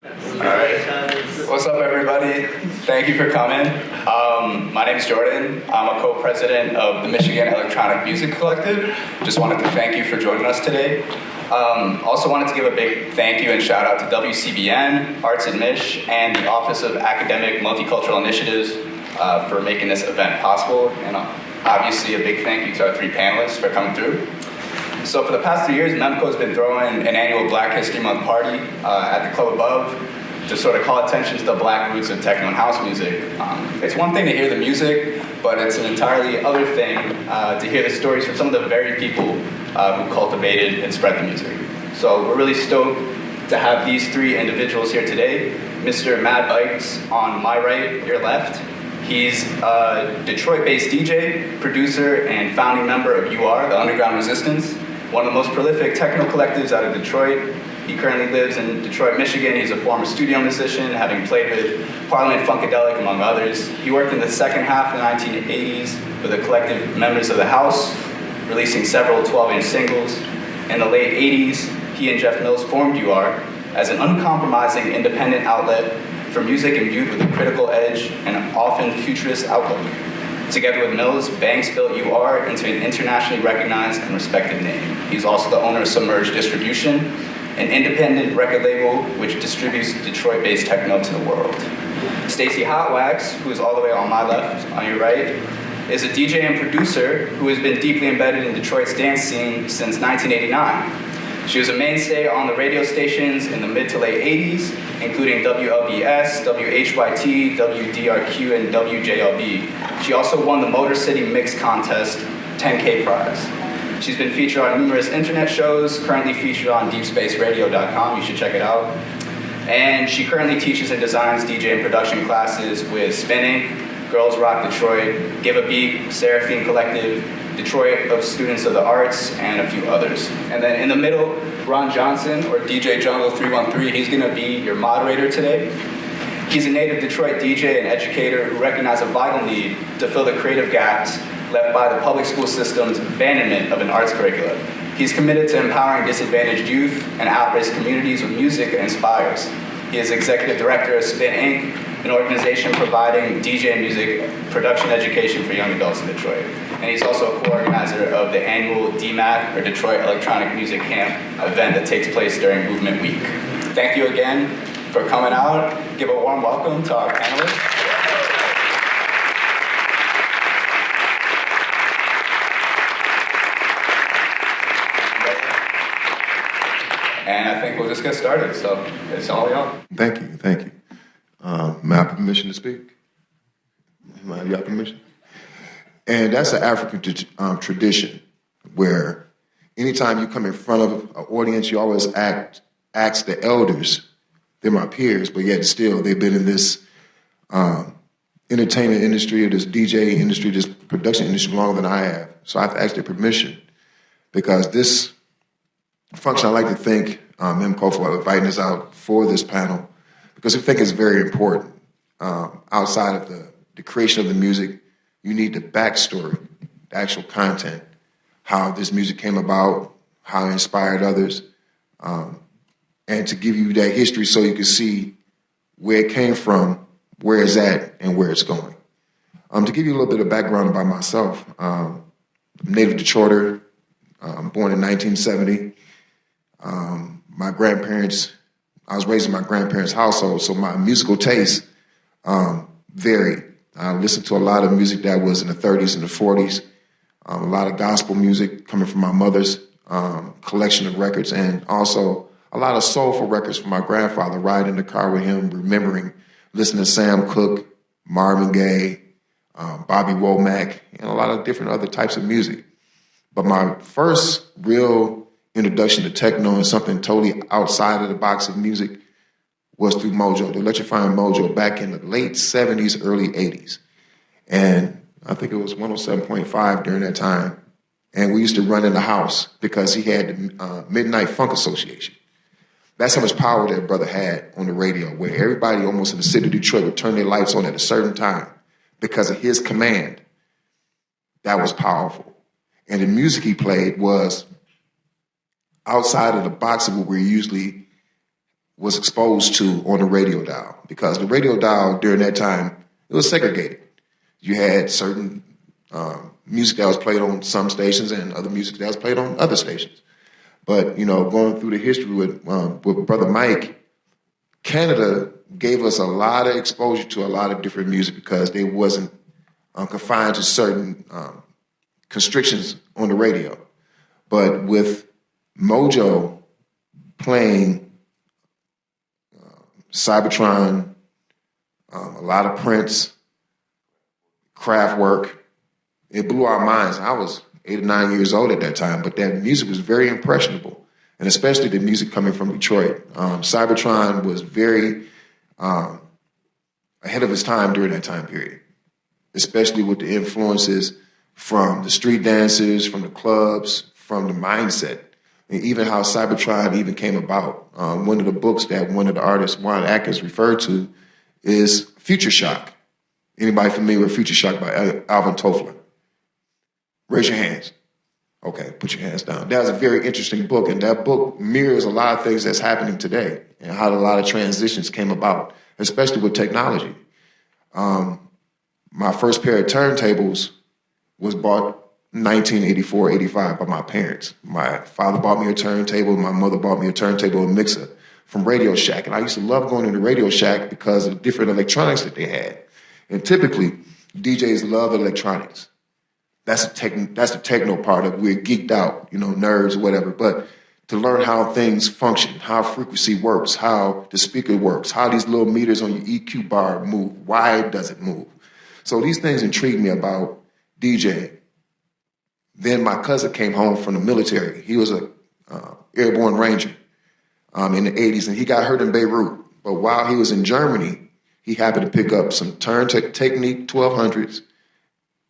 Alright. What's up, everybody? Thank you for coming. My name is Jordan. I'm a co-president of the Michigan Electronic Music Collective. Just wanted to thank you for joining us today. Also wanted to give a big thank you and shout out to WCBN, Arts at Mich, and the Office of Academic Multicultural Initiatives for making this event possible. And obviously a big thank you to our three panelists for coming through. So for the past 3 years, MEMCO has been throwing an annual Black History Month party at the club above to sort of call attention to the Black roots of techno and house music. It's one thing to hear the music, but it's an entirely other thing to hear the stories from some of the very people who cultivated and spread the music. So we're really stoked to have these three individuals here today. Mr. Matt Ikes on my right, your left. He's a Detroit-based DJ, producer, and founding member of UR, the Underground Resistance, one of the most prolific techno collectives out of Detroit. He currently lives in Detroit, Michigan. He's a former studio musician, having played with Parliament Funkadelic, among others. He worked in the second half of the 1980s with the collective Members of the House, releasing several 12-inch singles. In the late 80s, he and Jeff Mills formed UR as an uncompromising independent outlet for music imbued with a critical edge and often futurist outlook. Together with Mills, Banks built UR into an internationally recognized and respected name. He's also the owner of Submerged Distribution, an independent record label which distributes Detroit-based techno to the world. Stacey Hotwaxx, who is all the way on my left, on your right, is a DJ and producer who has been deeply embedded in Detroit's dance scene since 1989. She was a mainstay on the radio stations in the mid to late 80s, including WLBS, WHYT, WDRQ, and WJLB. She also won the Motor City Mix Contest 10K prize. She's been featured on numerous internet shows, currently featured on deepspaceradio.com, you should check it out. And she currently teaches and designs DJ and production classes with Spin Inc., Girls Rock Detroit, Give a Beat, Seraphine Collective, Detroit of Students of the Arts, and a few others. And then in the middle, Ron Johnson, or DJ Jungle 313, he's gonna be your moderator today. He's a native Detroit DJ and educator who recognized a vital need to fill the creative gaps left by the public school system's abandonment of an arts curriculum. He's committed to empowering disadvantaged youth and at-risk communities with music that inspires. He is executive director of Spin Inc., an organization providing DJ and music production education for young adults in Detroit. And he's also a co-organizer of the annual DMAC, or Detroit Electronic Music Camp, event that takes place during Movement Week. Thank you again for coming out. Give a warm welcome to our panelists. And I think we'll just get started, so it's all y'all. Thank you. May I have permission to speak? Am I your permission? And that's an African tradition where anytime you come in front of an audience, you always ask the elders, they're my peers, but yet still they've been in this entertainment industry or this DJ industry, this production industry longer than I have. So I have to ask their permission because this function, I like to thank MEMCO for inviting us out for this panel because I think it's very important. Outside of the creation of the music, you need the backstory, the actual content, how this music came about, how it inspired others, and to give you that history so you can see where it came from, where it's at, and where it's going. To give you a little bit of background about myself, I'm a native Detroiter, born in 1970. My grandparents, I was raised in my grandparents' household, so my musical taste varied. I listened to a lot of music that was in the 30s and the 40s, a lot of gospel music coming from my mother's collection of records, and also a lot of soulful records from my grandfather, riding in the car with him, remembering listening to Sam Cooke, Marvin Gaye, Bobby Womack, and a lot of different other types of music. But my first real introduction to techno and something totally outside of the box of music was through Mojo, the electrifying Mojo, back in the late 70s, early 80s. And I think it was 107.5 during that time. And we used to run in the house because he had the Midnight Funk Association. That's how much power that brother had on the radio, where everybody almost in the city of Detroit would turn their lights on at a certain time because of his command. That was powerful. And the music he played was outside of the box of what we're usually was exposed to on the radio dial, because the radio dial during that time, it was segregated. You had certain music that was played on some stations and other music that was played on other stations. But, going through the history with Brother Mike, Canada gave us a lot of exposure to a lot of different music because they wasn't confined to certain constrictions on the radio. But with Mojo playing Cybertron, a lot of Prince, Kraftwerk, it blew our minds. I was 8 or 9 years old at that time, but that music was very impressionable, and especially the music coming from Detroit. Cybertron was very ahead of its time during that time period, especially with the influences from the street dancers, from the clubs, from the mindset, and even how Cybertron even came about. One of the books that one of the artists, Juan Atkins, referred to is Future Shock. Anybody familiar with Future Shock by Alvin Toffler? Raise your hands. Okay, put your hands down. That was a very interesting book, and that book mirrors a lot of things that's happening today and how a lot of transitions came about, especially with technology. My first pair of turntables was bought 1984, 85 by my parents. My father bought me a turntable. My mother bought me a turntable and mixer from Radio Shack. And I used to love going into Radio Shack because of the different electronics that they had. And typically, DJs love electronics. That's the techno part of it. We're geeked out, nerds or whatever. But to learn how things function, how frequency works, how the speaker works, how these little meters on your EQ bar move, why does it move? So these things intrigued me about DJing. Then my cousin came home from the military. He was a airborne ranger in the 80s, and he got hurt in Beirut. But while he was in Germany, he happened to pick up some Technique 1200s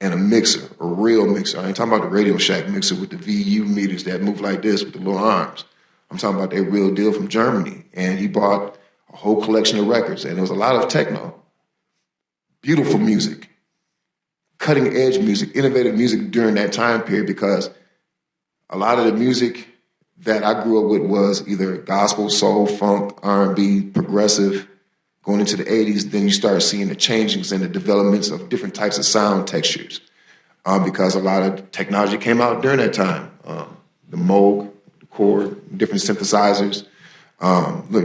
and a mixer, a real mixer. I ain't talking about the Radio Shack mixer with the VU meters that move like this with the little arms. I'm talking about that real deal from Germany. And he bought a whole collection of records, and there was a lot of techno. Beautiful music, cutting edge music, innovative music during that time period, because a lot of the music that I grew up with was either gospel, soul, funk, R&B, progressive. Going into the 80s, then you start seeing the changings and the developments of different types of sound textures, because a lot of technology came out during that time. The Moog, the Chord, different synthesizers,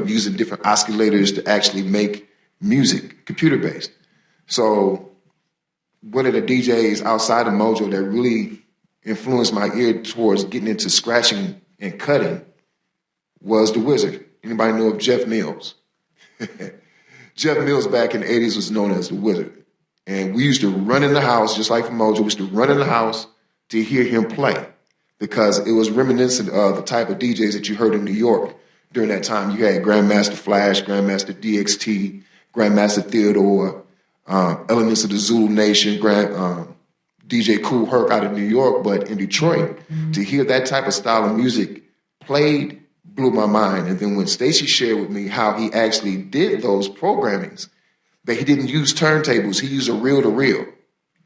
using different oscillators to actually make music, computer-based. So one of the DJs outside of Mojo that really influenced my ear towards getting into scratching and cutting was The Wizard. Anybody know of Jeff Mills? Jeff Mills back in the 80s was known as The Wizard. And we used to run in the house, just like from Mojo, we used to run in the house to hear him play, because it was reminiscent of the type of DJs that you heard in New York during that time. You had Grandmaster Flash, Grandmaster DXT, Grandmaster Theodore, Elements of the Zulu Nation, DJ Kool Herc out of New York. But in Detroit, to hear that type of style of music played blew my mind. And then when Stacey shared with me how he actually did those programmings, that he didn't use turntables, he used a reel-to-reel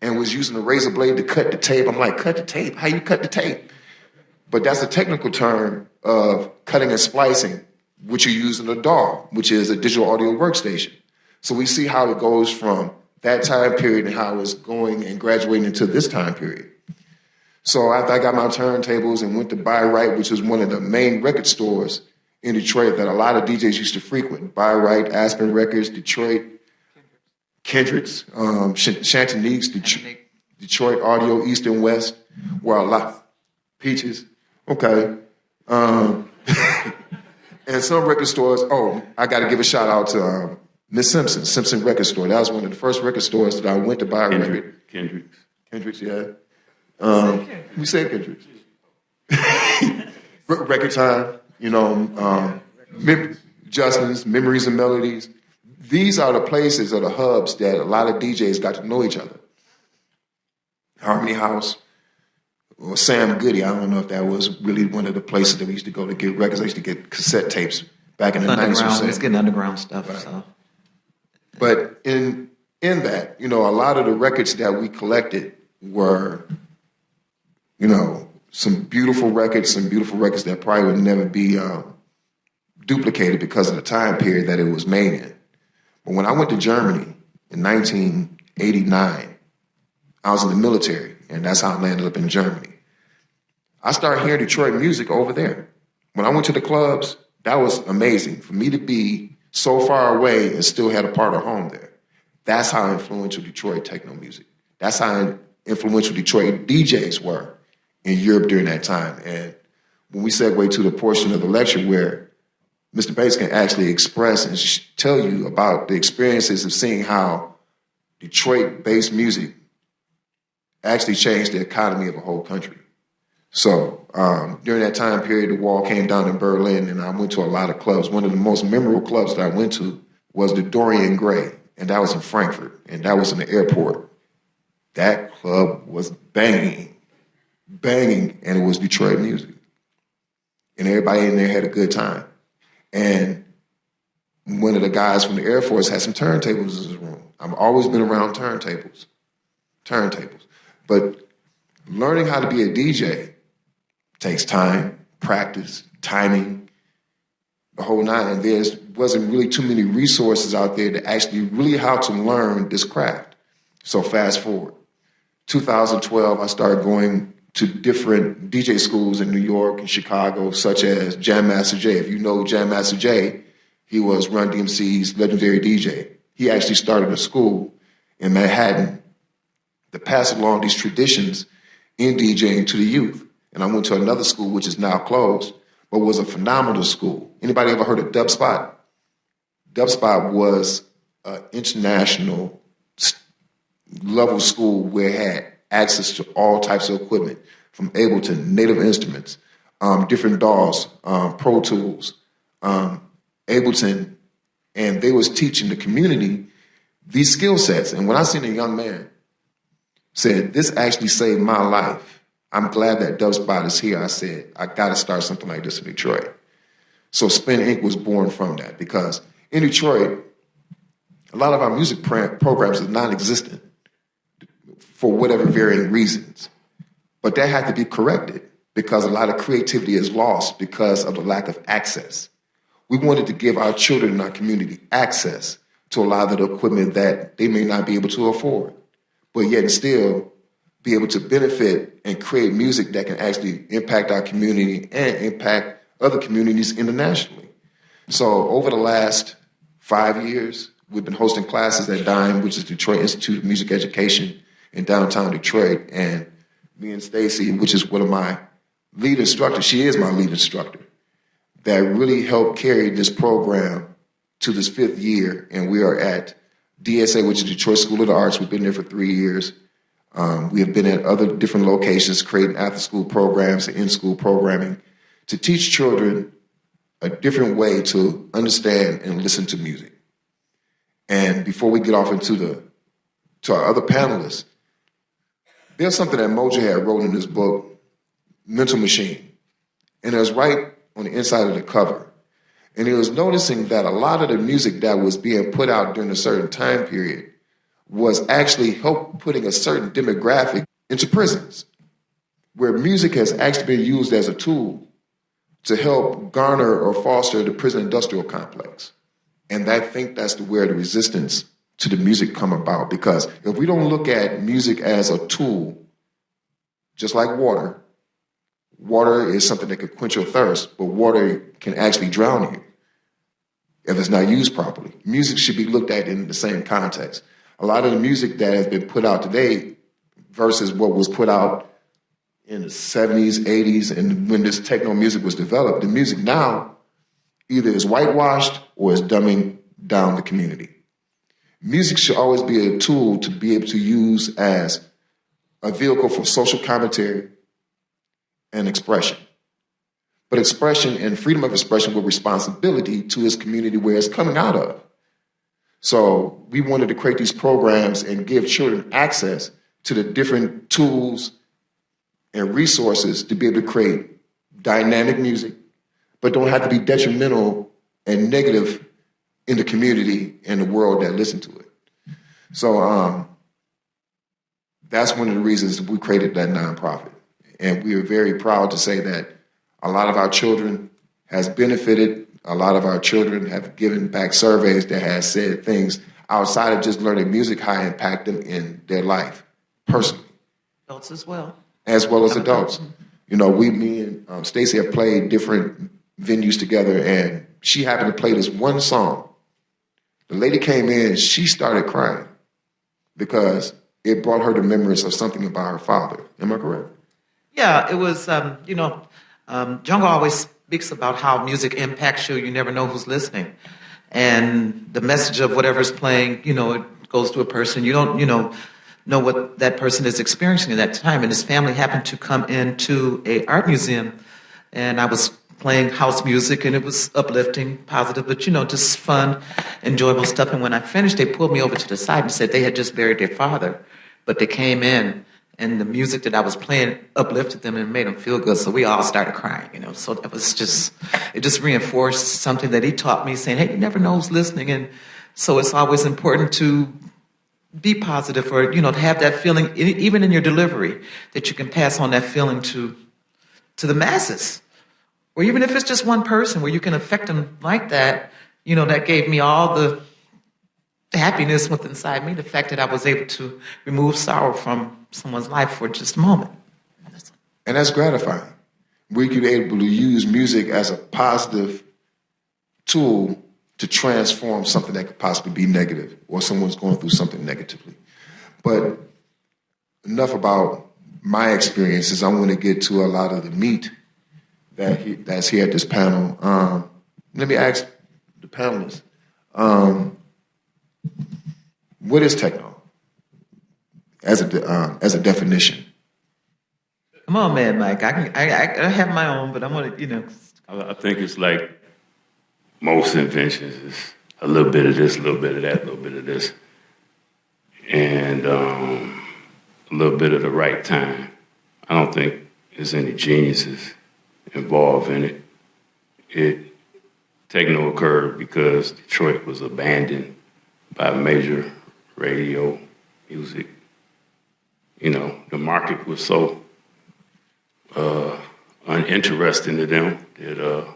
and was using a razor blade to cut the tape. I'm like, cut the tape? How you cut the tape? But that's a technical term of cutting and splicing, which you use in a DAW, which is a digital audio workstation. So we see how it goes from that time period and how it's going and graduating into this time period. So after I got my turntables and went to Buy Right, which was one of the main record stores in Detroit that a lot of DJs used to frequent, Buy Right, Aspen Records, Detroit, Kendrick's, Chantonique's, Detroit Audio, East and West, where a lot, Peaches, okay. And some record stores, I got to give a shout out to Miss Simpson Record Store. That was one of the first record stores that I went to buy a record. Kendrick's, yeah. We said Kendrick's. Record Time, Justin's, Memories and Melodies. These are the places or the hubs that a lot of DJs got to know each other. Harmony House or Sam Goody. I don't know if that was really one of the places that we used to go to get records. I used to get cassette tapes back in the 90s. It's getting underground stuff. Right. So. But in that, a lot of the records that we collected were, some beautiful records that probably would never be duplicated because of the time period that it was made in. But when I went to Germany in 1989, I was in the military, and that's how I landed up in Germany. I started hearing Detroit music over there. When I went to the clubs, that was amazing. For me to be so far away and still had a part of home there. That's how influential Detroit techno music. That's how influential Detroit DJs were in Europe during that time. And when we segue to the portion of the lecture where Mr. Bates can actually express and tell you about the experiences of seeing how Detroit-based music actually changed the economy of a whole country. So during that time period, the wall came down in Berlin, and I went to a lot of clubs. One of the most memorable clubs that I went to was the Dorian Gray, and that was in Frankfurt, and that was in the airport. That club was banging, and it was Detroit music. And everybody in there had a good time. And one of the guys from the Air Force had some turntables in his room. I've always been around turntables. But learning how to be a DJ takes time, practice, timing, the whole nine. And there wasn't really too many resources out there to actually really how to learn this craft. So fast forward. 2012, I started going to different DJ schools in New York and Chicago, such as Jam Master Jay. If you know Jam Master Jay, he was Run DMC's legendary DJ. He actually started a school in Manhattan to pass along these traditions in DJing to the youth. And I went to another school, which is now closed, but was a phenomenal school. Anybody ever heard of Dubspot? Dubspot was an international level school where it had access to all types of equipment, from Ableton, Native Instruments, different DAWs, Pro Tools, Ableton, and they was teaching the community these skill sets. And when I seen a young man said, this actually saved my life, I'm glad that Dubspot is here, I said, I gotta start something like this in Detroit. So Spin Inc. was born from that, because in Detroit, a lot of our music programs are non-existent for whatever varying reasons. But that had to be corrected because a lot of creativity is lost because of the lack of access. We wanted to give our children in our community access to a lot of the equipment that they may not be able to afford, but yet still be able to benefit and create music that can actually impact our community and impact other communities internationally. So over the last 5 years, we've been hosting classes at DIME, which is Detroit Institute of Music Education in downtown Detroit, and me and Stacey, which is one of my lead instructors, she is my lead instructor, that really helped carry this program to this 5th year. And we are at DSA, which is Detroit School of the Arts. We've been there for 3 years. We have been at other different locations, creating after-school programs and in-school programming to teach children a different way to understand and listen to music. And before we get off into our other panelists, there's something that Mojo had wrote in this book, Mental Machine. And it was right on the inside of the cover. And he was noticing that a lot of the music that was being put out during a certain time period was actually help putting a certain demographic into prisons, where music has actually been used as a tool to help garner or foster the prison industrial complex. And I think that's where the resistance to the music come about, because if we don't look at music as a tool, just like water is something that can quench your thirst, but water can actually drown you if it's not used properly. Music should be looked at in the same context. A lot of the music that has been put out today versus what was put out in the 70s, 80s, and when this techno music was developed, the music now either is whitewashed or is dumbing down the community. Music should always be a tool to be able to use as a vehicle for social commentary and expression. But expression and freedom of expression with responsibility to his community where it's coming out of. So we wanted to create these programs and give children access to the different tools and resources to be able to create dynamic music, but don't have to be detrimental and negative in the community and the world that listen to it. So that's one of the reasons we created that nonprofit. And we are very proud to say that a lot of our children has benefited a lot of our children have given back surveys that has said things outside of just learning music, how it impact them in their life, personally. Adults as well. As well as adults. You know, me and Stacey have played different venues together, and she happened to play this one song. The lady came in, she started crying because it brought her to memories of something about her father. Am I correct? Yeah, it was, Jungle always speaks about how music impacts you. You never know who's listening. And the message of whatever's playing, it goes to a person. You don't, know what that person is experiencing at that time. And his family happened to come into a art museum, and I was playing house music, and it was uplifting, positive, but just fun, enjoyable stuff. And when I finished, they pulled me over to the side and said they had just buried their father, but they came in, and the music that I was playing uplifted them and made them feel good. So we all started crying, So it just reinforced something that he taught me, saying, hey, you never know who's listening. And so it's always important to be positive, or, to have that feeling, even in your delivery, that you can pass on that feeling to the masses. Or even if it's just one person where you can affect them like that, that gave me all the happiness within inside me, the fact that I was able to remove sorrow from someone's life for just a moment. And that's gratifying. We could be able to use music as a positive tool to transform something that could possibly be negative, or someone's going through something negatively. But enough about my experiences. I want to get to a lot of the meat that's here at this panel. Let me ask the panelists, what is techno as a definition? Come on, man, Mike. I have my own, but I'm gonna, I think it's like most inventions is a little bit of this, a little bit of that, a little bit of this, and a little bit of the right time. I don't think there's any geniuses involved in it. Techno occurred because Detroit was abandoned by major radio music. The market was so uninteresting to them that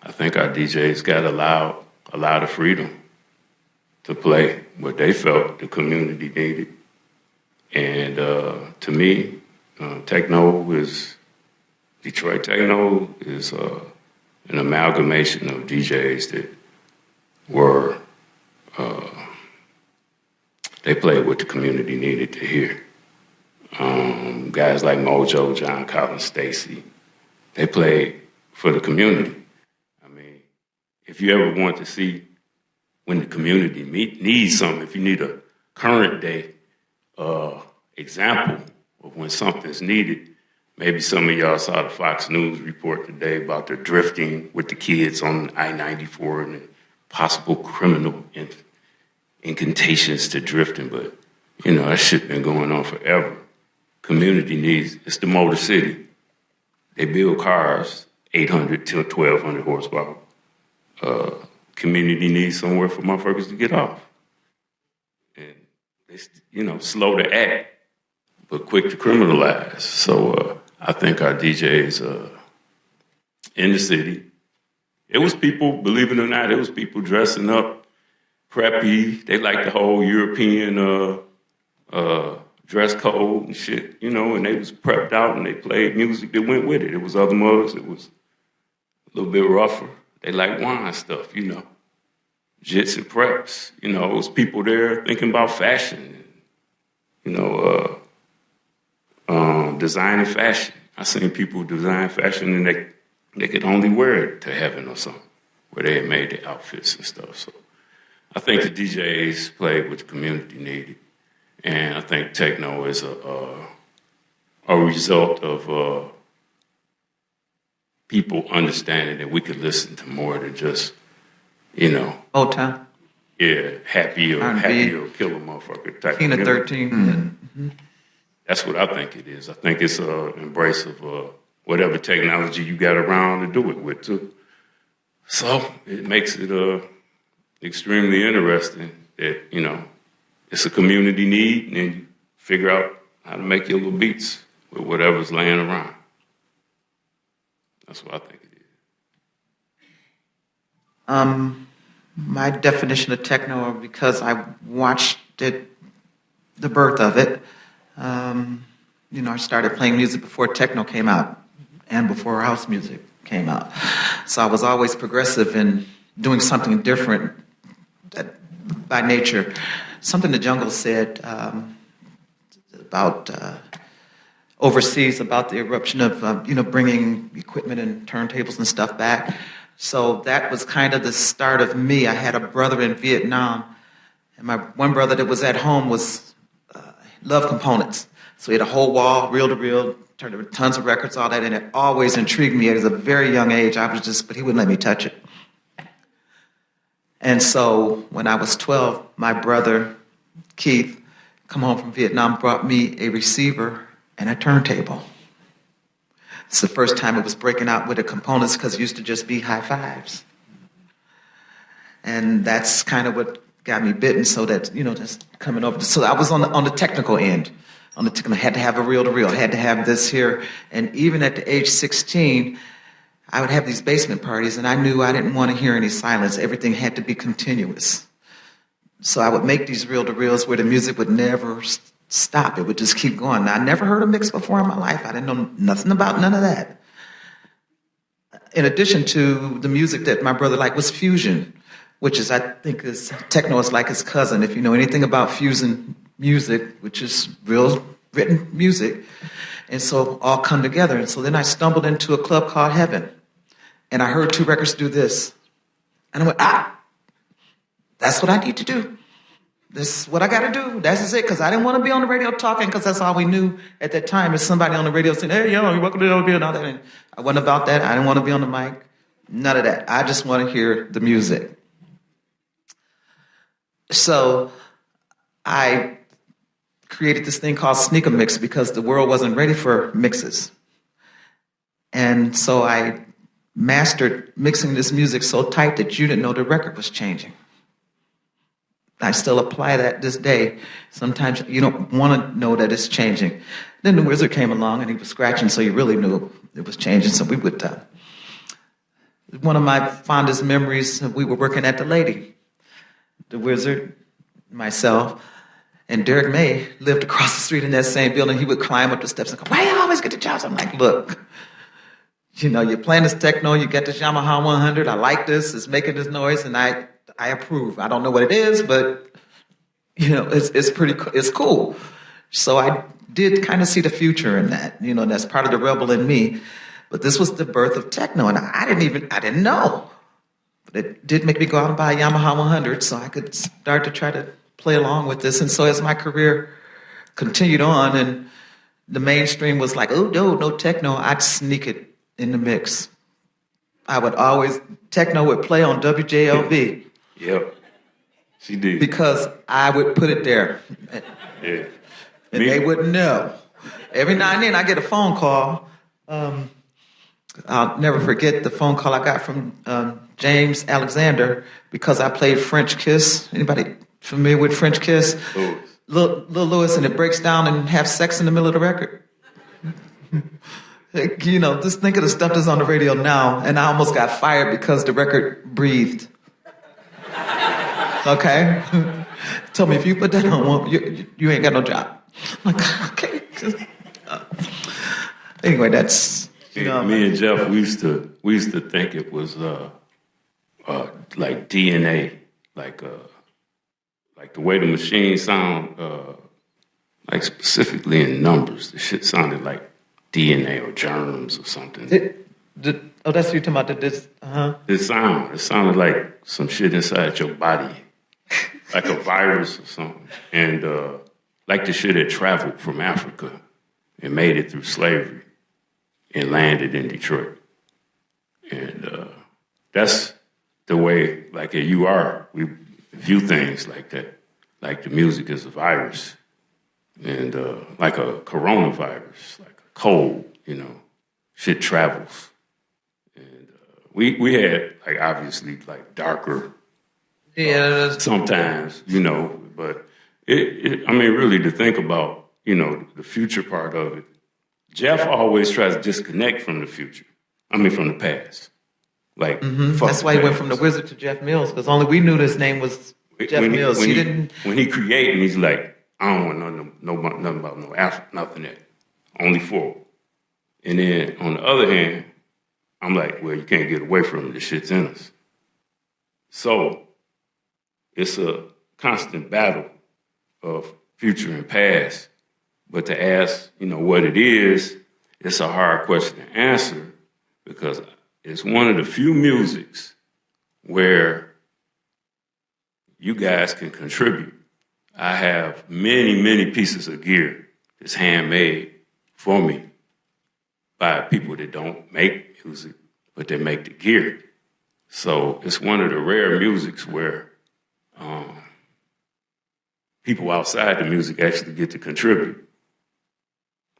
I think our DJs got allowed a lot of freedom to play what they felt the community needed. And to me, Detroit Techno is an amalgamation of DJs that were, they played what the community needed to hear. Guys like Mojo, John Collins, Stacey, they played for the community. I mean, if you ever want to see when the community needs something, if you need a current day example of when something's needed, maybe some of y'all saw the Fox News report today about the drifting with the kids on I-94 and the possible criminal incantations to drifting. But, that shit been going on forever. Community needs, it's the Motor City. They build cars, 800 to 1,200 horsepower. Community needs somewhere for motherfuckers to get off. And they, slow to act, but quick to criminalize. So I think our DJs in the city, it was people, believe it or not, it was people dressing up preppy. They like the whole European dress code and shit, and they was prepped out and they played music that went with it. It was other mugs. It was a little bit rougher. They like wine stuff, jits and preps. It was people there thinking about fashion, designing fashion. I seen people design fashion and they could only wear it to heaven or something, where they had made the outfits and stuff. So I think the DJs played what the community needed. And I think techno is a result of people understanding that we could listen to more than just, Old Town. Yeah, happy or kill a motherfucker type Tina of 13. Mm-hmm. That's what I think it is. I think it's an embrace of whatever technology you got around to do it with, too. So it makes it extremely interesting that, it's a community need, and then you figure out how to make your little beats with whatever's laying around. That's what I think it is. My definition of techno, because I watched it, the birth of it. I started playing music before techno came out and before house music came out. So I was always progressive in doing something different by nature. Something the Jungle said about overseas about the eruption of, bringing equipment and turntables and stuff back. So that was kind of the start of me. I had a brother in Vietnam, and my one brother that was at home loved components. So he had a whole wall, reel-to-reel, tons of records, all that, and it always intrigued me at a very young age. But he wouldn't let me touch it. And so when I was 12, my brother, Keith, come home from Vietnam, brought me a receiver and a turntable. It's the first time it was breaking out with the components because it used to just be high fives. And that's kind of what got me bitten, so that, just coming over. So I was on the technical end. I had to have a reel-to-reel, had to have this here. And even at the age 16, I would have these basement parties, and I knew I didn't want to hear any silence. Everything had to be continuous. So I would make these reel-to-reels where the music would never stop. It would just keep going. Now, I never heard a mix before in my life. I didn't know nothing about none of that. In addition to the music that my brother liked was fusion, which is, I think, techno is like his cousin. If you know anything about fusion music, which is real written music, and so all come together. And so then I stumbled into a club called Heaven, and I heard 2 records do this. And I went, that's what I need to do. This is what I got to do. That's it, because I didn't want to be on the radio talking, because that's all we knew at that time is somebody on the radio saying, hey, yo, you're welcome to the radio and all that. And I wasn't about that. I didn't want to be on the mic. None of that. I just want to hear the music. So I created this thing called Sneaker Mix because the world wasn't ready for mixes. And so I mastered mixing this music so tight that you didn't know the record was changing. I still apply that this day. Sometimes you don't want to know that it's changing. Then the wizard came along and he was scratching, so you really knew it was changing. So we would, one of my fondest memories, we were working at the Lady. The wizard, myself, and Derek May lived across the street in that same building. He would climb up the steps and go, why do you always get the jobs? I'm like, look, you're playing this techno, you get this Yamaha 100, I like this, it's making this noise, and I approve. I don't know what it is, but, it's cool. So I did kind of see the future in that, that's part of the rebel in me. But this was the birth of techno, and I didn't know. But it did make me go out and buy a Yamaha 100 so I could start to try to play along with this. And so as my career continued on and the mainstream was like, oh, no techno, I'd sneak it in the mix. I would always, techno would play on WJLB. Yep, she did. Because I would put it there. Yeah. And they wouldn't know. Every now and then I get a phone call. I'll never forget the phone call I got from James Alexander because I played French Kiss. Anybody familiar with French Kiss? Lil Louis, and it breaks down and have sex in the middle of the record. Just think of the stuff that's on the radio now, and I almost got fired because the record breathed. Okay? Told me, if you put that on, you ain't got no job. I'm like, okay. Anyway, that's... me and Jeff, we used to think it was like DNA, like the way the machine sound, like specifically in numbers. The shit sounded like DNA or germs or something. That's what you're talking about. It sounded like some shit inside your body, like a virus or something, and like the shit had traveled from Africa and made it through slavery and landed in Detroit. And that's the way, like at UR, we view things like that. Like the music is a virus. And like a coronavirus, like a cold, shit travels. And we had, like, obviously, like, darker sometimes, but really to think about, the future part of it, Jeff always tries to disconnect from the future. From the past. Like, That's why he went from the Wizard to Jeff Mills, because only we knew his name was Jeff Mills. When he created, he's like, I don't want nothing about no Afro, nothing that. Only folk. And then on the other hand, I'm like, well, you can't get away from it. This shit's in us. So it's a constant battle of future and past. But to ask, what it is, it's a hard question to answer because it's one of the few musics where you guys can contribute. I have many, many pieces of gear that's handmade for me by people that don't make music, but they make the gear. So it's one of the rare musics where people outside the music actually get to contribute.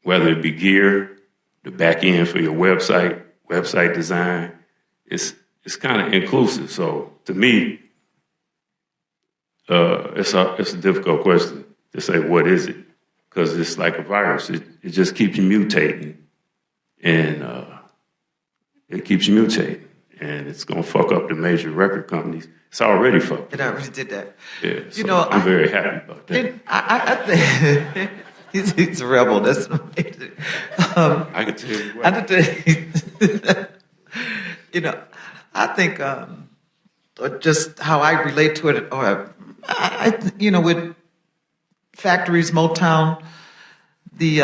Whether it be gear, the back end for your website design, it's kind of inclusive. So to me, it's a difficult question to say what is it, because it's like a virus. It just keeps mutating, and it keeps mutating, and it's gonna fuck up the major record companies. It's already fucked. It already did that. Yeah, so I'm very happy about that. I think. He's a rebel. That's amazing. I can tell you what. I think just how I relate to it, or with factories, Motown, the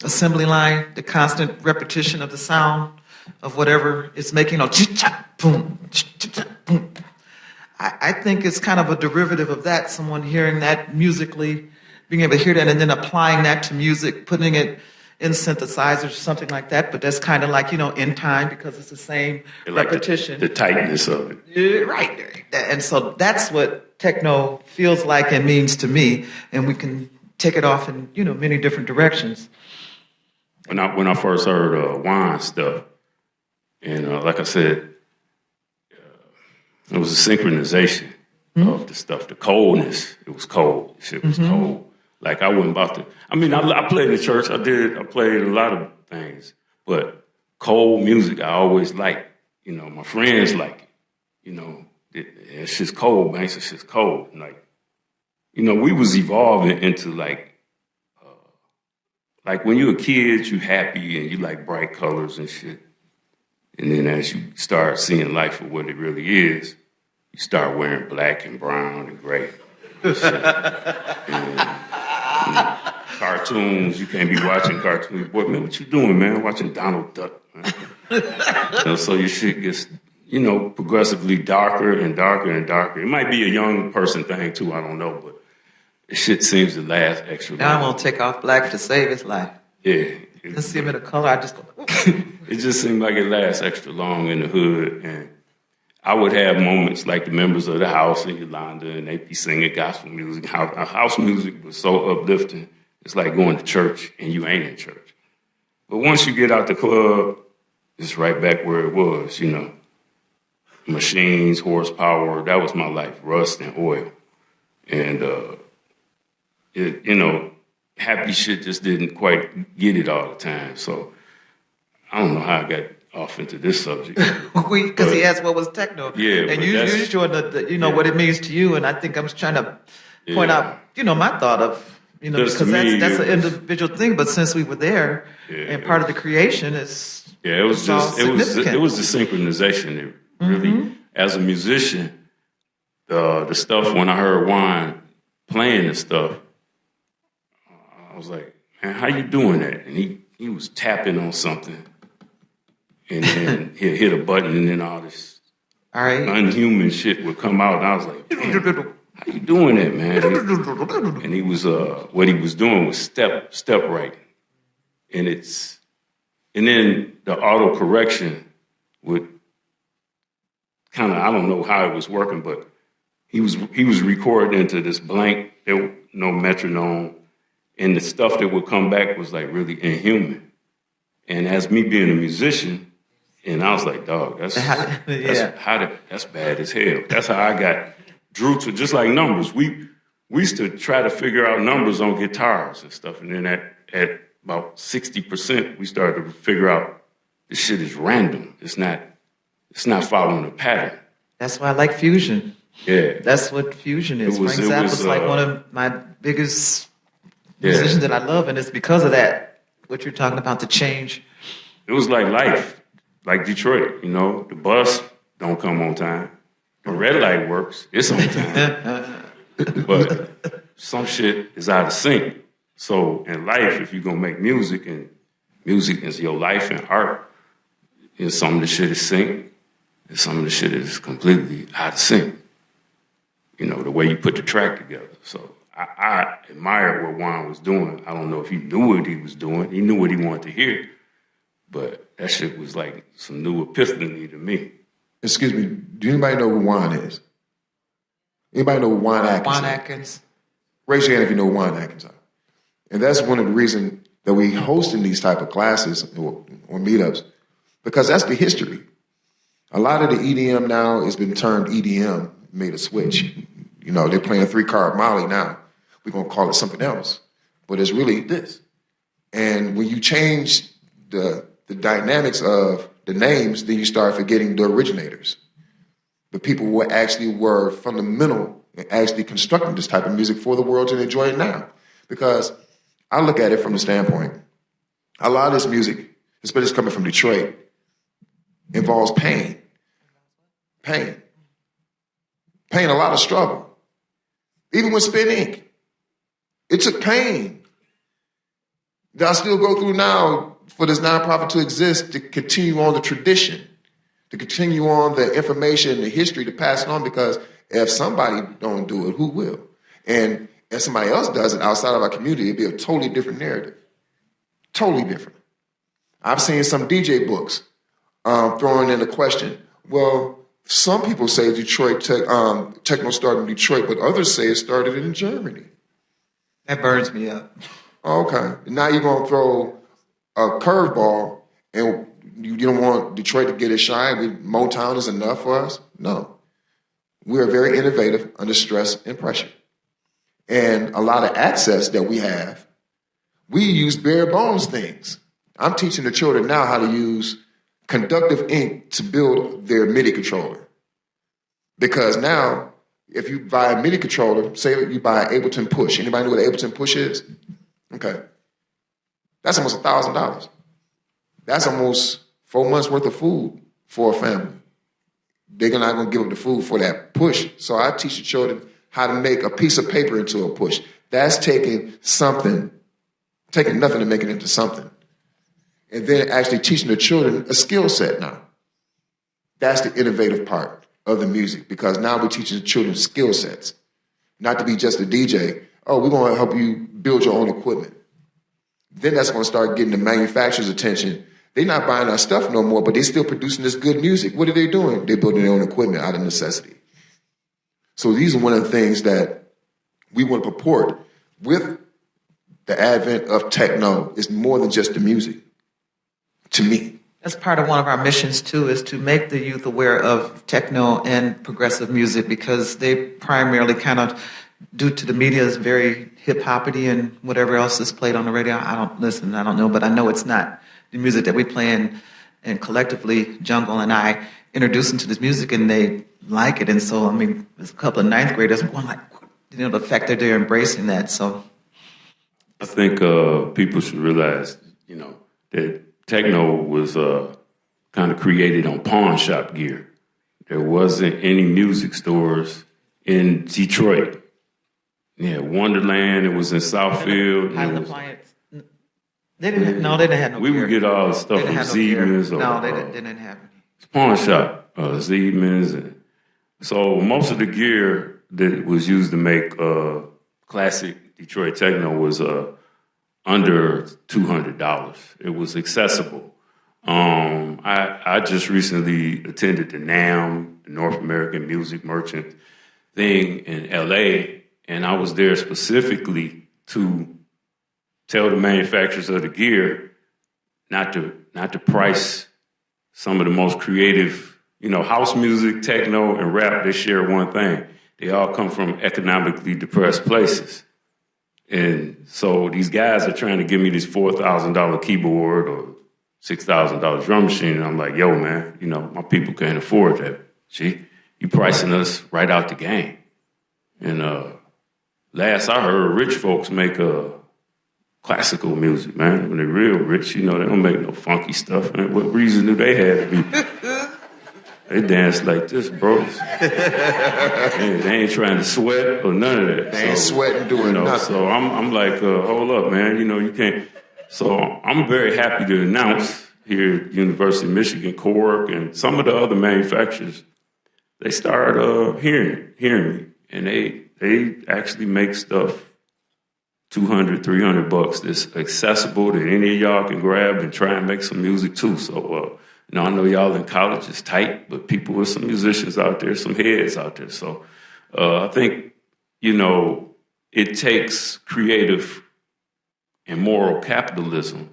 assembly line, the constant repetition of the sound of whatever it's making, boom, boom. I think it's kind of a derivative of that. Someone hearing that musically, being able to hear that and then applying that to music, putting it in synthesizers or something like that. But that's kind of like, in time because it's the same repetition. The tightness of it. Yeah, right. And so that's what techno feels like and means to me. And we can take it off in, many different directions. When I first heard wine stuff, and like I said, it was a synchronization of the stuff. The coldness, it was cold. The shit was cold. Like I wasn't about to. I mean, I played in the church. I played a lot of things, but cold music I always liked. My friends like it. It's just cold, man. It's just cold. Like, we was evolving into like when you're a kid, you happy and you like bright colors and shit. And then as you start seeing life for what it really is, you start wearing black and brown and gray. And, cartoons, you can't be watching cartoons. Boy, man, what you doing, man? Watching Donald Duck, man. So your shit gets, progressively darker and darker and darker. It might be a young person thing, too. I don't know, but the shit seems to last extra long. Now I'm going to take off black to save his life. Yeah. Let's see him in a color. I just go... It just seemed like it lasts extra long in the hood. And I would have moments like the members of the house in Yolanda, and they'd be singing gospel music. House music was so uplifting. It's like going to church and you ain't in church. But once you get out the club, it's right back where it was, Machines, horsepower, that was my life, rust and oil. And, happy shit just didn't quite get it all the time. So I don't know how I got off into this subject. Because he asked what was techno. Yeah, and you're showing what it means to you. And I think I'm just trying to point out, my thought of, because that's an individual thing. But since we were there, and part of the creation is it was the synchronization that really, as a musician, the stuff when I heard Juan playing the stuff, I was like, man, how you doing that? And he was tapping on something, and then he'd hit a button, and then all this unhuman shit would come out, and I was like, damn, how you doing that, man? And he was what he was doing was step right, and then the auto correction would kind of, I don't know how it was working, but he was recording into this blank, there was no metronome, and the stuff that would come back was like really inhuman. And as me being a musician, and I was like, dog, that's bad as hell. That's how I drew to, just like numbers. We used to try to figure out numbers on guitars and stuff, and then at about 60%, we started to figure out this shit is random. It's it's not following a pattern. That's why I like fusion. Yeah. That's what fusion is. Frank Zappa's like one of my biggest musicians that I love, and it's because of that, what you're talking about, the change. It was like life, like Detroit, you know, the bus don't come on time. The red light works, it's on time. But some shit is out of sync. So in life, if you're gonna make music, and music is your life and art, some of the shit is sync, and some of the shit is completely out of sync. You know, the way you put the track together. So I admired what Juan was doing. I don't know if he knew what he was doing. He knew what he wanted to hear. But that shit was like some new epiphany to me. Excuse me, do anybody know who Juan is? Anybody know who Juan Atkins is? Juan Atkins. Raise your hand if you know who Juan Atkins are. And that's one of the reasons that we hosting these type of classes or meetups, because that's the history. A lot of the EDM now has been turned EDM, made a switch. You know, they're playing 3-card Molly now. We're going to call it something else. But it's really this. And when you change the dynamics of the names, then you start forgetting the originators. The people who actually were fundamental in actually constructing this type of music for the world to enjoy it now. Because I look at it from the standpoint, a lot of this music, especially coming from Detroit, involves pain. Pain. Pain, a lot of struggle. Even with Spin Inc., it took pain that I still go through now for this nonprofit to exist, to continue on the tradition, to continue on the information, the history, to pass it on, because if somebody don't do it, who will? And if somebody else does it outside of our community, it'd be a totally different narrative. Totally different. I've seen some DJ books throwing in the question, well, some people say Detroit techno started in Detroit, but others say it started in Germany. That burns me up. Okay. Now you're going to throw a curveball, and you don't want Detroit to get it shine. Motown is enough for us? No. We are very innovative under stress and pressure. And a lot of access that we have, we use bare bones things. I'm teaching the children now how to use conductive ink to build their MIDI controller. Because now, if you buy a MIDI controller, say you buy an Ableton Push. Anybody know what an Ableton Push is? Okay. That's almost $1,000. That's almost 4 months worth of food for a family. They're not going to give up the food for that push. So I teach the children how to make a piece of paper into a push. That's taking nothing and making it into something. And then actually teaching the children a skill set now. That's the innovative part of the music, because now we're teaching the children skill sets. Not to be just a DJ. Oh, we're going to help you build your own equipment. Then that's going to start getting the manufacturer's attention. They're not buying our stuff no more, but they're still producing this good music. What are they doing? They're building their own equipment out of necessity. So these are one of the things that we want to purport with the advent of techno. Is more than just the music, to me. That's part of one of our missions, too, is to make the youth aware of techno and progressive music, because they primarily kind of, due to the media, is very hip-hoppity and whatever else is played on the radio. I don't listen, I don't know, but I know it's not the music that we play in, and collectively, Jungle and I introduce them to this music, and they like it. And so, I mean, there's a couple of ninth graders going like, you know, the fact that they're embracing that. So I think people should realize, you know, that techno was kind of created on pawn shop gear. There wasn't any music stores in Detroit. Yeah, Wonderland, it was in Southfield. Highland Appliance. They didn't have no We gear. would get all the stuff from Siemens. No, they didn't have any. Pawn shop, Siemens. And so most of the gear that was used to make classic Detroit techno was under $200. It was accessible. I just recently attended the NAMM, the North American Music Merchant thing in LA, and I was there specifically to tell the manufacturers of the gear not to price some of the most creative, you know, house music, techno, and rap. They share one thing. They all come from economically depressed places. And so these guys are trying to give me this $4,000 keyboard or $6,000 drum machine, and I'm like, yo, man, my people can't afford that. See, you pricing us right out the game. And last I heard, rich folks make classical music, man. When they're real rich, they don't make no funky stuff, man. What reason do they have to be? They dance like this, bro. They ain't trying to sweat or none of that. They ain't sweating doing nothing. So I'm like, hold up, man. You can't. So I'm very happy to announce here at University of Michigan, Cork, and some of the other manufacturers, they started hearing me, and they actually make stuff $200, $300 that's accessible that any of y'all can grab and try and make some music too. So. I know y'all in college is tight, but people with some musicians out there, some heads out there. So I think, it takes creative and moral capitalism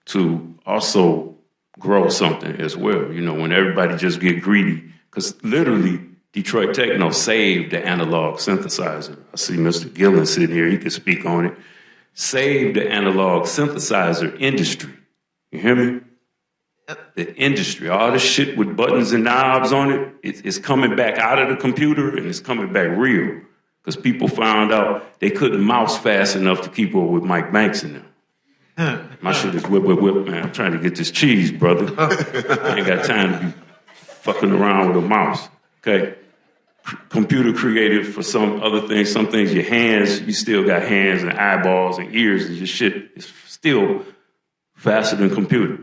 to also grow something as well. When everybody just get greedy, because literally Detroit Techno saved the analog synthesizer. I see Mr. Gillen sitting here. He can speak on it. Saved the analog synthesizer industry. You hear me? The industry, all the shit with buttons and knobs on it, it's coming back out of the computer and it's coming back real. Because people found out they couldn't mouse fast enough to keep up with Mike Banks in them. My shit is whip, man. I'm trying to get this cheese, brother. I ain't got time to be fucking around with a mouse. Okay? Computer created for some other things. Some things, your hands, you still got hands and eyeballs and ears, and your shit is still faster than computer.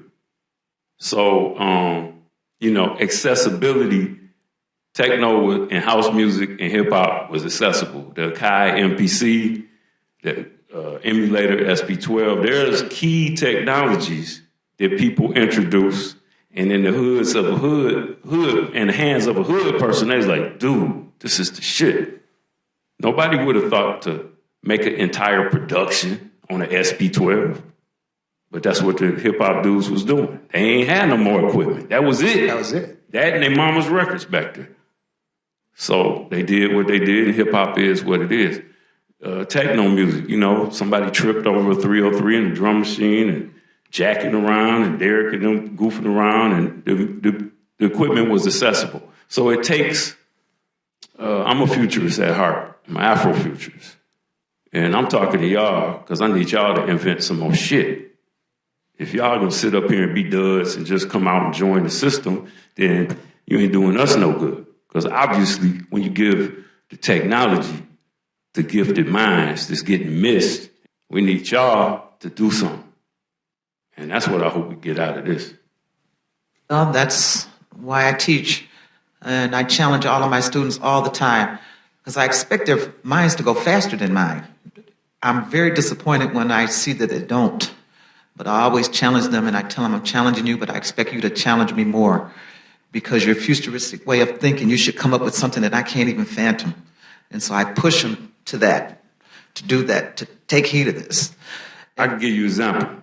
So, accessibility, techno and house music and hip hop was accessible. The Kai MPC, the emulator SP12, there's key technologies that people introduce, and in the hoods of a hood, in the hands of a hood person, they was like, dude, this is the shit. Nobody would have thought to make an entire production on an SP12. But that's what the hip-hop dudes was doing. They ain't had no more equipment. That was it. That and their mama's records back there. So they did what they did, and hip-hop is what it is. Techno music, somebody tripped over a 303 in the drum machine and jacking around, and Derek and them goofing around, and the equipment was accessible. So it takes, I'm a futurist at heart. I'm an Afrofuturist. And I'm talking to y'all because I need y'all to invent some more shit. If y'all gonna sit up here and be duds and just come out and join the system, then you ain't doing us no good. Because obviously, when you give the technology to gifted minds that's getting missed, we need y'all to do something. And that's what I hope we get out of this. Well, that's why I teach. And I challenge all of my students all the time, because I expect their minds to go faster than mine. I'm very disappointed when I see that they don't. But I always challenge them, and I tell them I'm challenging you, but I expect you to challenge me more, because your futuristic way of thinking, you should come up with something that I can't even fathom. And so I push them to that, to do that, to take heed of this. I can give you an example.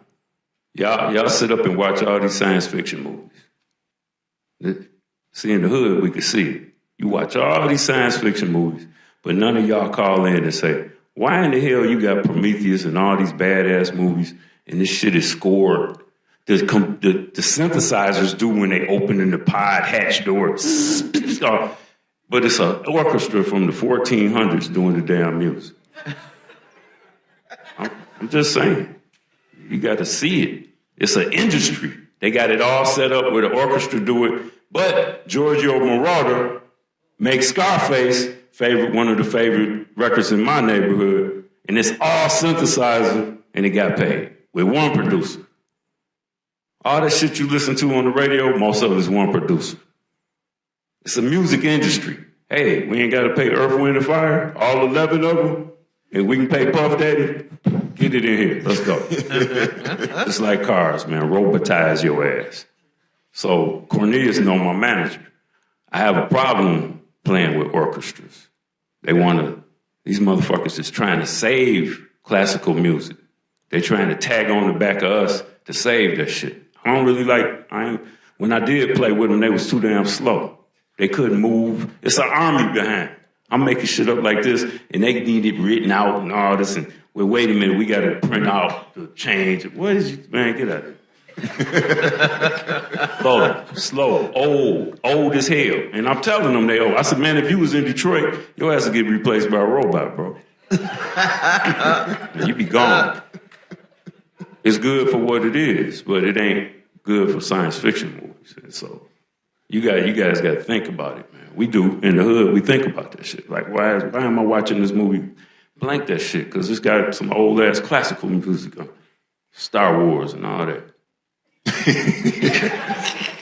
Y'all sit up and watch all these science fiction movies. See, in the hood, we can see it. You watch all these science fiction movies, but none of y'all call in and say, why in the hell you got Prometheus and all these badass movies, and this shit is scored? The synthesizers do when they open in the pod hatch door. But it's an orchestra from the 1400s doing the damn music. I'm just saying. You got to see it. It's an industry. They got it all set up where the orchestra do it. But Giorgio Moroder makes Scarface, one of the favorite records in my neighborhood, and it's all synthesizer, and it got paid with one producer. All that shit you listen to on the radio, most of it is one producer. It's a music industry. Hey, we ain't got to pay Earth, Wind, and Fire, all 11 of them, and we can pay Puff Daddy. Get it in here. Let's go. It's like cars, man. Robotize your ass. So Cornelius know my manager. I have a problem playing with orchestras. These motherfuckers is trying to save classical music. They're trying to tag on the back of us to save that shit. I don't really when I did play with them, they was too damn slow. They couldn't move. It's an army behind. I'm making shit up like this, and they need it written out and all this. And wait a minute, we got to print out the change. What is you, man? Get out of here. Slow, old as hell. And I'm telling them they old. I said, man, if you was in Detroit, your ass would get replaced by a robot, bro. You be gone. It's good for what it is, but it ain't good for science fiction movies. And so you guys got to think about it, man. We do. In the hood, we think about that shit. Like, why am I watching this movie? Blank that shit, because it's got some old-ass classical music on Star Wars and all that.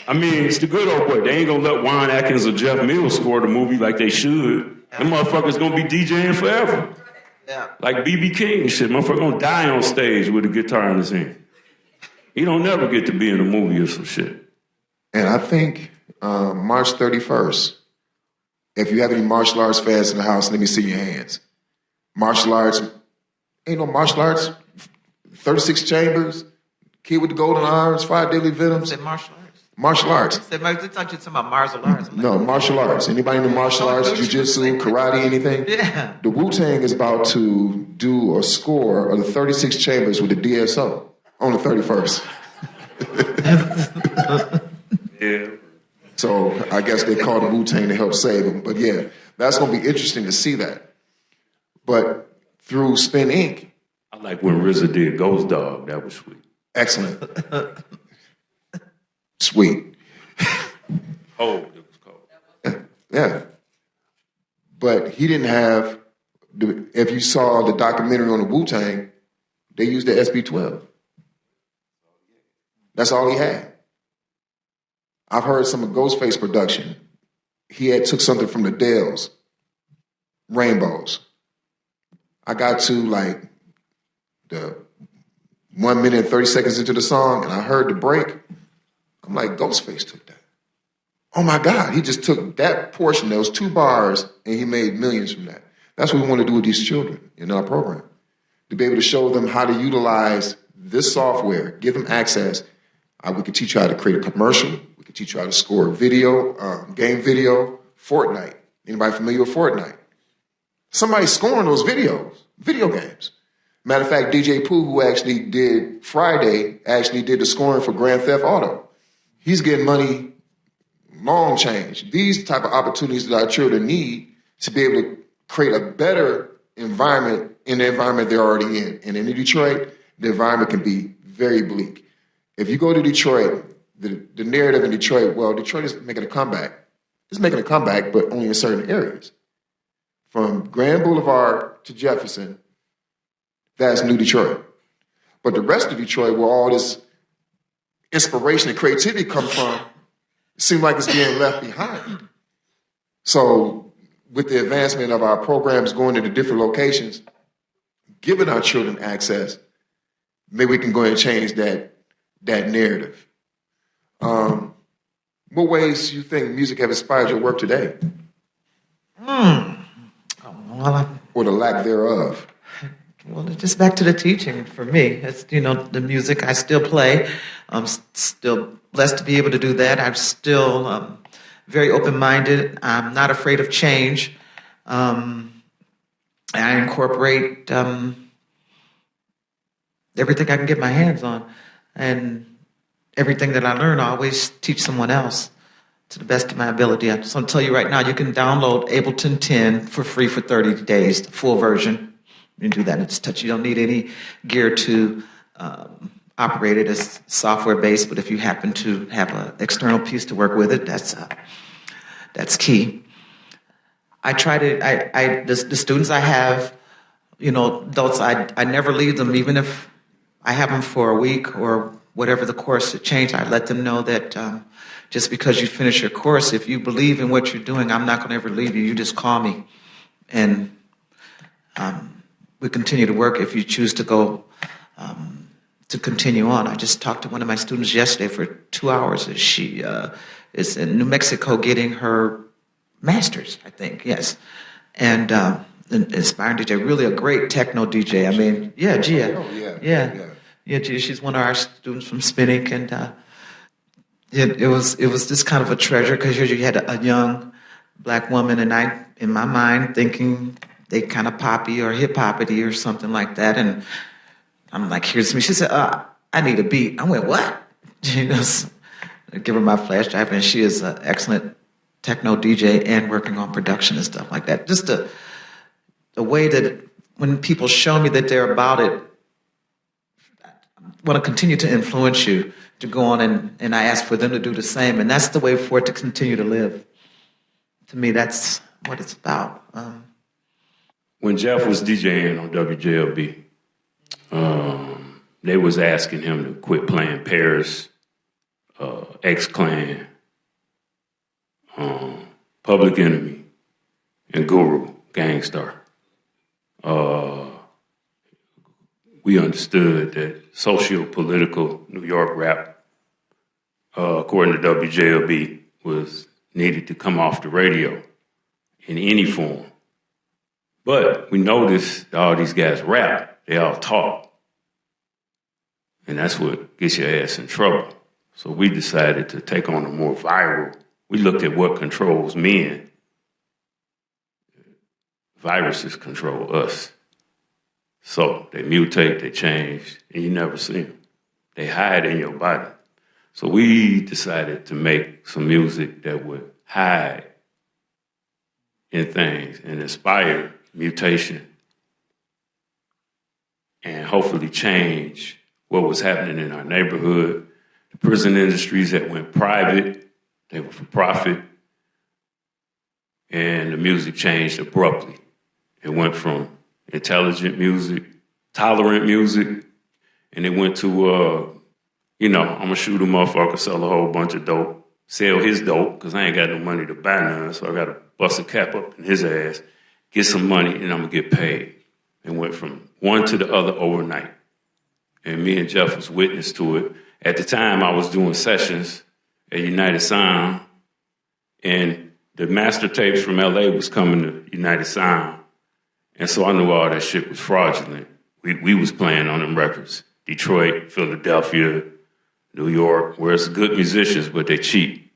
I mean, it's the good old boy. They ain't gonna let Juan Atkins or Jeff Mills score the movie like they should. Them motherfuckers gonna be DJing forever. Yeah. Like B.B. King and shit. Motherfucker gonna die on stage with a guitar in his hand. He don't never get to be in a movie or some shit. And I think March 31st, if you have any martial arts fans in the house, let me see your hands. Martial arts, ain't no martial arts, 36 chambers, kid with the golden arms, 5 deadly venoms. Say martial arts. Martial arts. I thought you were talking about martial arts. No, martial arts. Anybody in the martial arts, jiu-jitsu, karate, anything? Yeah. The Wu-Tang is about to do a score of the 36 chambers with the DSO on the 31st. Yeah. So I guess they called the Wu-Tang to help save them. But yeah, that's going to be interesting to see that. But through Spin Inc. I like when RZA did Ghost Dog. That was sweet. Excellent. Sweet. Oh, it was cold. Yeah. But he didn't have, if you saw the documentary on the Wu-Tang, they used the SB-12. That's all he had. I've heard some of Ghostface production. He had took something from the Dells, Rainbows. I got to like the 1 minute and 30 seconds into the song and I heard the break. I'm like, Ghostface took that. Oh my God, he just took that portion, those 2 bars, and he made millions from that. That's what we want to do with these children in our program. To be able to show them how to utilize this software, give them access. We can teach you how to create a commercial. We can teach you how to score video, game video, Fortnite. Anybody familiar with Fortnite? Somebody's scoring those videos, video games. Matter of fact, DJ Pooh, who actually did the scoring for Grand Theft Auto. He's getting money, long change. These type of opportunities that our children need to be able to create a better environment in the environment they're already in. And in Detroit, the environment can be very bleak. If you go to Detroit, the narrative in Detroit, well, Detroit is making a comeback. It's making a comeback, but only in certain areas. From Grand Boulevard to Jefferson, that's New Detroit. But the rest of Detroit, where all this inspiration and creativity come from, it seems like it's being left behind. So with the advancement of our programs going into different locations, giving our children access, maybe we can go ahead and change that narrative. What ways do you think music have inspired your work today? Or the lack thereof? Well, it's just back to the teaching for me. It's, the music I still play. I'm still blessed to be able to do that. I'm still very open-minded. I'm not afraid of change. I incorporate everything I can get my hands on. And everything that I learn, I always teach someone else to the best of my ability. I just want to tell you right now, you can download Ableton 10 for free for 30 days, the full version. You can do that and just touch. You don't need any gear to operate it. It's software-based, but if you happen to have an external piece to work with it, that's key. I try to, the students I have, adults, I never leave them, even if I have them for a week or whatever the course to change. I let them know that just because you finish your course, if you believe in what you're doing, I'm not going to ever leave you. You just call me. And we continue to work if you choose to go to continue on. I just talked to one of my students yesterday for 2 hours. She is in New Mexico getting her master's, I think, yes. And an inspiring DJ, really a great techno DJ. I mean, yeah, Gia. Oh, yeah. Yeah, Gia, she's one of our students from Spinning, and it was just kind of a treasure because here you had a young black woman, and I, in my mind, thinking they kind of poppy or hip-hoppity or something like that, and I'm like, here's me. She said, I need a beat. I went, what? give her my flash drive, and she is an excellent techno DJ and working on production and stuff like that. Just the way that when people show me that they're about it, I want to continue to influence you to go on, and I ask for them to do the same, and that's the way for it to continue to live. To me, that's what it's about. When Jeff was DJing on WJLB, they was asking him to quit playing Paris, X-Clan, Public Enemy, and Guru, Gangstar. We understood that socio-political New York rap, according to WJLB, was needed to come off the radio in any form. But we noticed all these guys rap, they all talk. And that's what gets your ass in trouble. So we decided to take on a more viral. We looked at what controls men. Viruses control us. So they mutate, they change, and you never see them. They hide in your body. So we decided to make some music that would hide in things and inspire mutation and hopefully change what was happening in our neighborhood. The prison industries that went private, they were for profit, and the music changed abruptly. It went from intelligent music, tolerant music, and it went to, I'm going to shoot a motherfucker, sell a whole bunch of dope, sell his dope, because I ain't got no money to buy none, so I got to bust a cap up in his ass, get some money, and I'm going to get paid. It went from one to the other overnight. And me and Jeff was witness to it. At the time, I was doing sessions at United Sound, and the master tapes from L.A. was coming to United Sound. And so I knew all that shit was fraudulent. We was playing on them records. Detroit, Philadelphia, New York, where it's good musicians, but they cheap.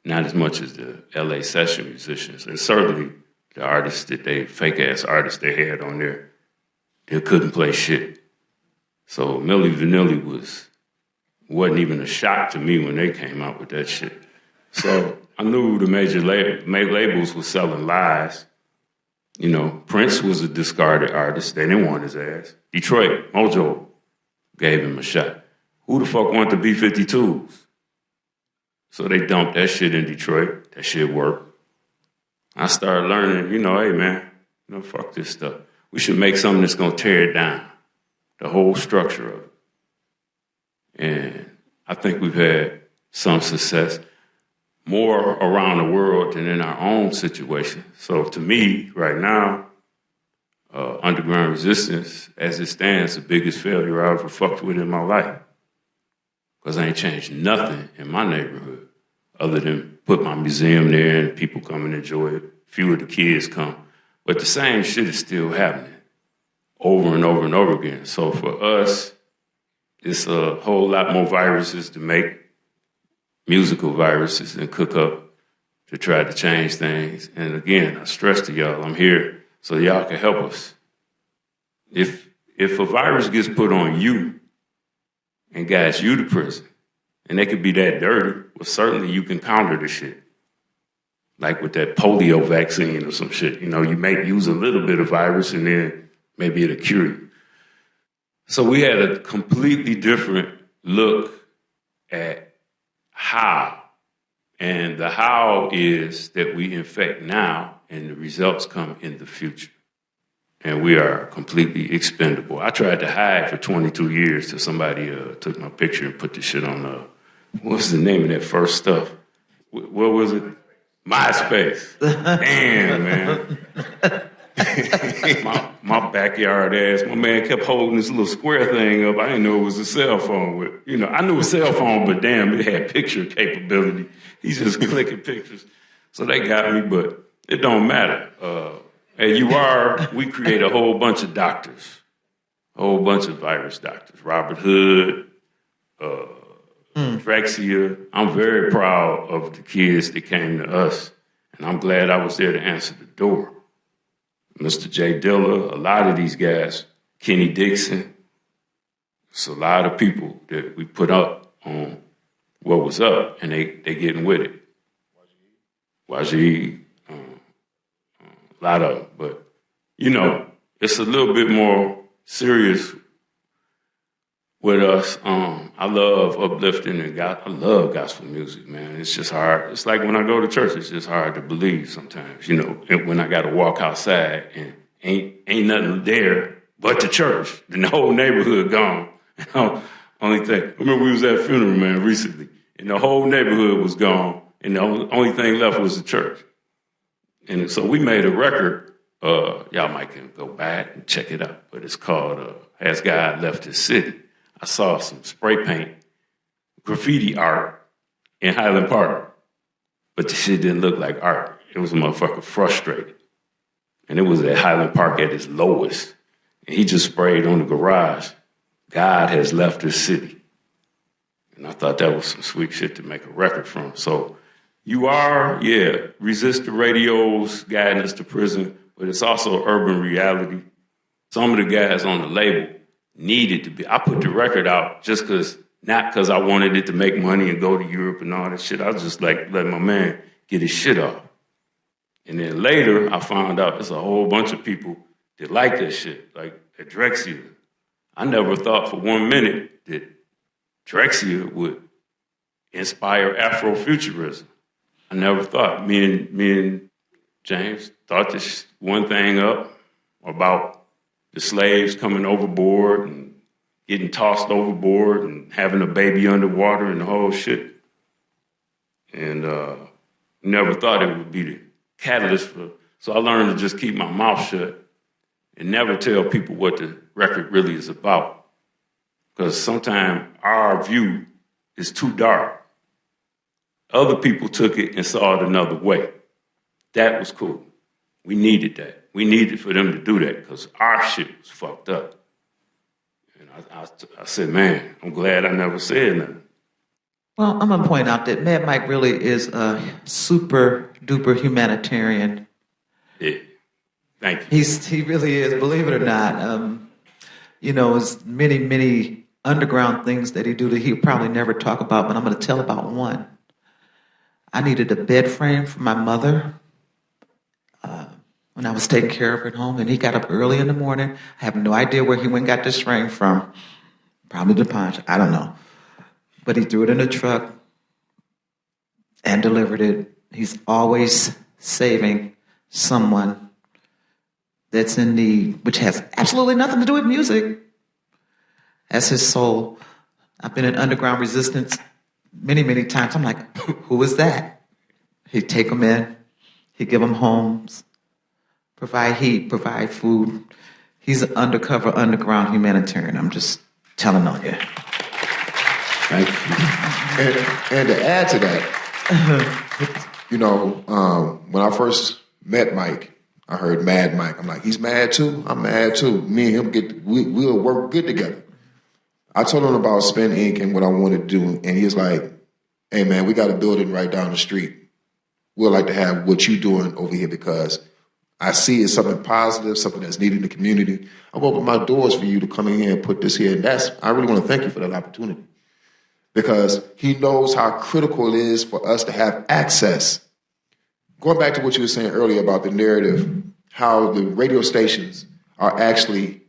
Not as much as the L.A. session musicians. And certainly the artists fake-ass artists they had on there, they couldn't play shit. So Milli Vanilli wasn't even a shock to me when they came out with that shit. So I knew the major labels were selling lies. Prince was a discarded artist. They didn't want his ass. Detroit, Mojo gave him a shot. Who the fuck wanted the B-52s? So they dumped that shit in Detroit. That shit worked. I started learning, hey man, fuck this stuff. We should make something that's gonna tear it down. The whole structure of it. And I think we've had some success, more around the world than in our own situation. So to me, right now, Underground Resistance, as it stands, the biggest failure I ever fucked with in my life. Because I ain't changed nothing in my neighborhood other than put my museum there and people come and enjoy it. Few of the kids come. But the same shit is still happening over and over and over again. So for us, it's a whole lot more viruses to make, musical viruses, and cook up to try to change things. And again, I stress to y'all, I'm here so y'all can help us. If a virus gets put on you and guides you to prison, and they could be that dirty, well, certainly you can counter the shit. Like with that polio vaccine or some shit. You may use a little bit of virus and then maybe it'll cure you. So we had a completely different look at how. And the how is that we infect now and the results come in the future. And we are completely expendable. I tried to hide for 22 years till somebody took my picture and put the shit on, what's the name of that first stuff? What was it? MySpace. Damn, man. my backyard ass, my man kept holding this little square thing up. I didn't know it was a cell phone. I knew a cell phone, but damn, it had picture capability. He's just clicking pictures. So they got me, but it don't matter. At we create a whole bunch of doctors, a whole bunch of virus doctors. Robert Hood, Drexia. I'm very proud of the kids that came to us, and I'm glad I was there to answer the door. Mr. J. Dilla, a lot of these guys, Kenny Dixon. It's a lot of people that we put up on what was up, and they getting with it. YG, a lot of them. But, you know, it's a little bit more serious with us. I love uplifting and I love gospel music, man. It's just hard. It's like when I go to church, it's just hard to believe sometimes, you know, when I got to walk outside and ain't nothing there but the church. And the whole neighborhood gone. You know, only thing, I remember we was at a funeral, man, recently, and the whole neighborhood was gone, and the only thing left was the church. And so we made a record. Y'all might can go back and check it out, but it's called Has God Left His City? I saw some spray paint, graffiti art in Highland Park, but the shit didn't look like art. It was a motherfucker frustrated. And it was at Highland Park at its lowest. And he just sprayed on the garage, God has left this city. And I thought that was some sweet shit to make a record from. So you are, resist the radios guiding us to prison, but it's also urban reality. Some of the guys on the label needed to be. I put the record out just not because I wanted it to make money and go to Europe and all that shit. I was just like, let my man get his shit off. And then later, I found out there's a whole bunch of people that like that shit, like Drexciya. I never thought for 1 minute that Drexciya would inspire Afrofuturism. I never thought. Me and James thought this one thing up about the slaves coming overboard and getting tossed overboard and having a baby underwater and the whole shit. And never thought it would be the catalyst for. So I learned to just keep my mouth shut and never tell people what the record really is about. Because sometimes our view is too dark. Other people took it and saw it another way. That was cool. We needed that. We needed for them to do that because our shit was fucked up. And I said, man, I'm glad I never said nothing. Well, I'm going to point out that Mad Mike really is a super duper humanitarian. Yeah. Thank you. He really is, believe it or not. You know, there's many underground things that he do that he'll probably never talk about, but I'm going to tell about one. I needed a bed frame for my mother when I was taking care of her at home, and he got up early in the morning. I have no idea where he went and got this frame from. Probably the punch. I don't know. But he threw it in the truck and delivered it. He's always saving someone that's in need, which has absolutely nothing to do with music. That's his soul. I've been in underground resistance many times. I'm like, who is that? He'd take them in. He'd give them homes, provide heat, provide food. He's an undercover, underground humanitarian. I'm just telling on you. Thank you. And to add to that, you know, when I first met Mike, I heard Mad Mike. I'm like, he's mad too? I'm mad too. Me and him, we'll work good together. I told him about Spin Inc. and what I wanted to do, and he was like, hey man, we got a building right down the street. We'd like to have what you're doing over here because I see it's something positive, something that's needed in the community. I've opened my doors for you to come in here and put this here. And I really want to thank you for that opportunity because he knows how critical it is for us to have access. Going back to what you were saying earlier about the narrative, how the radio stations are actually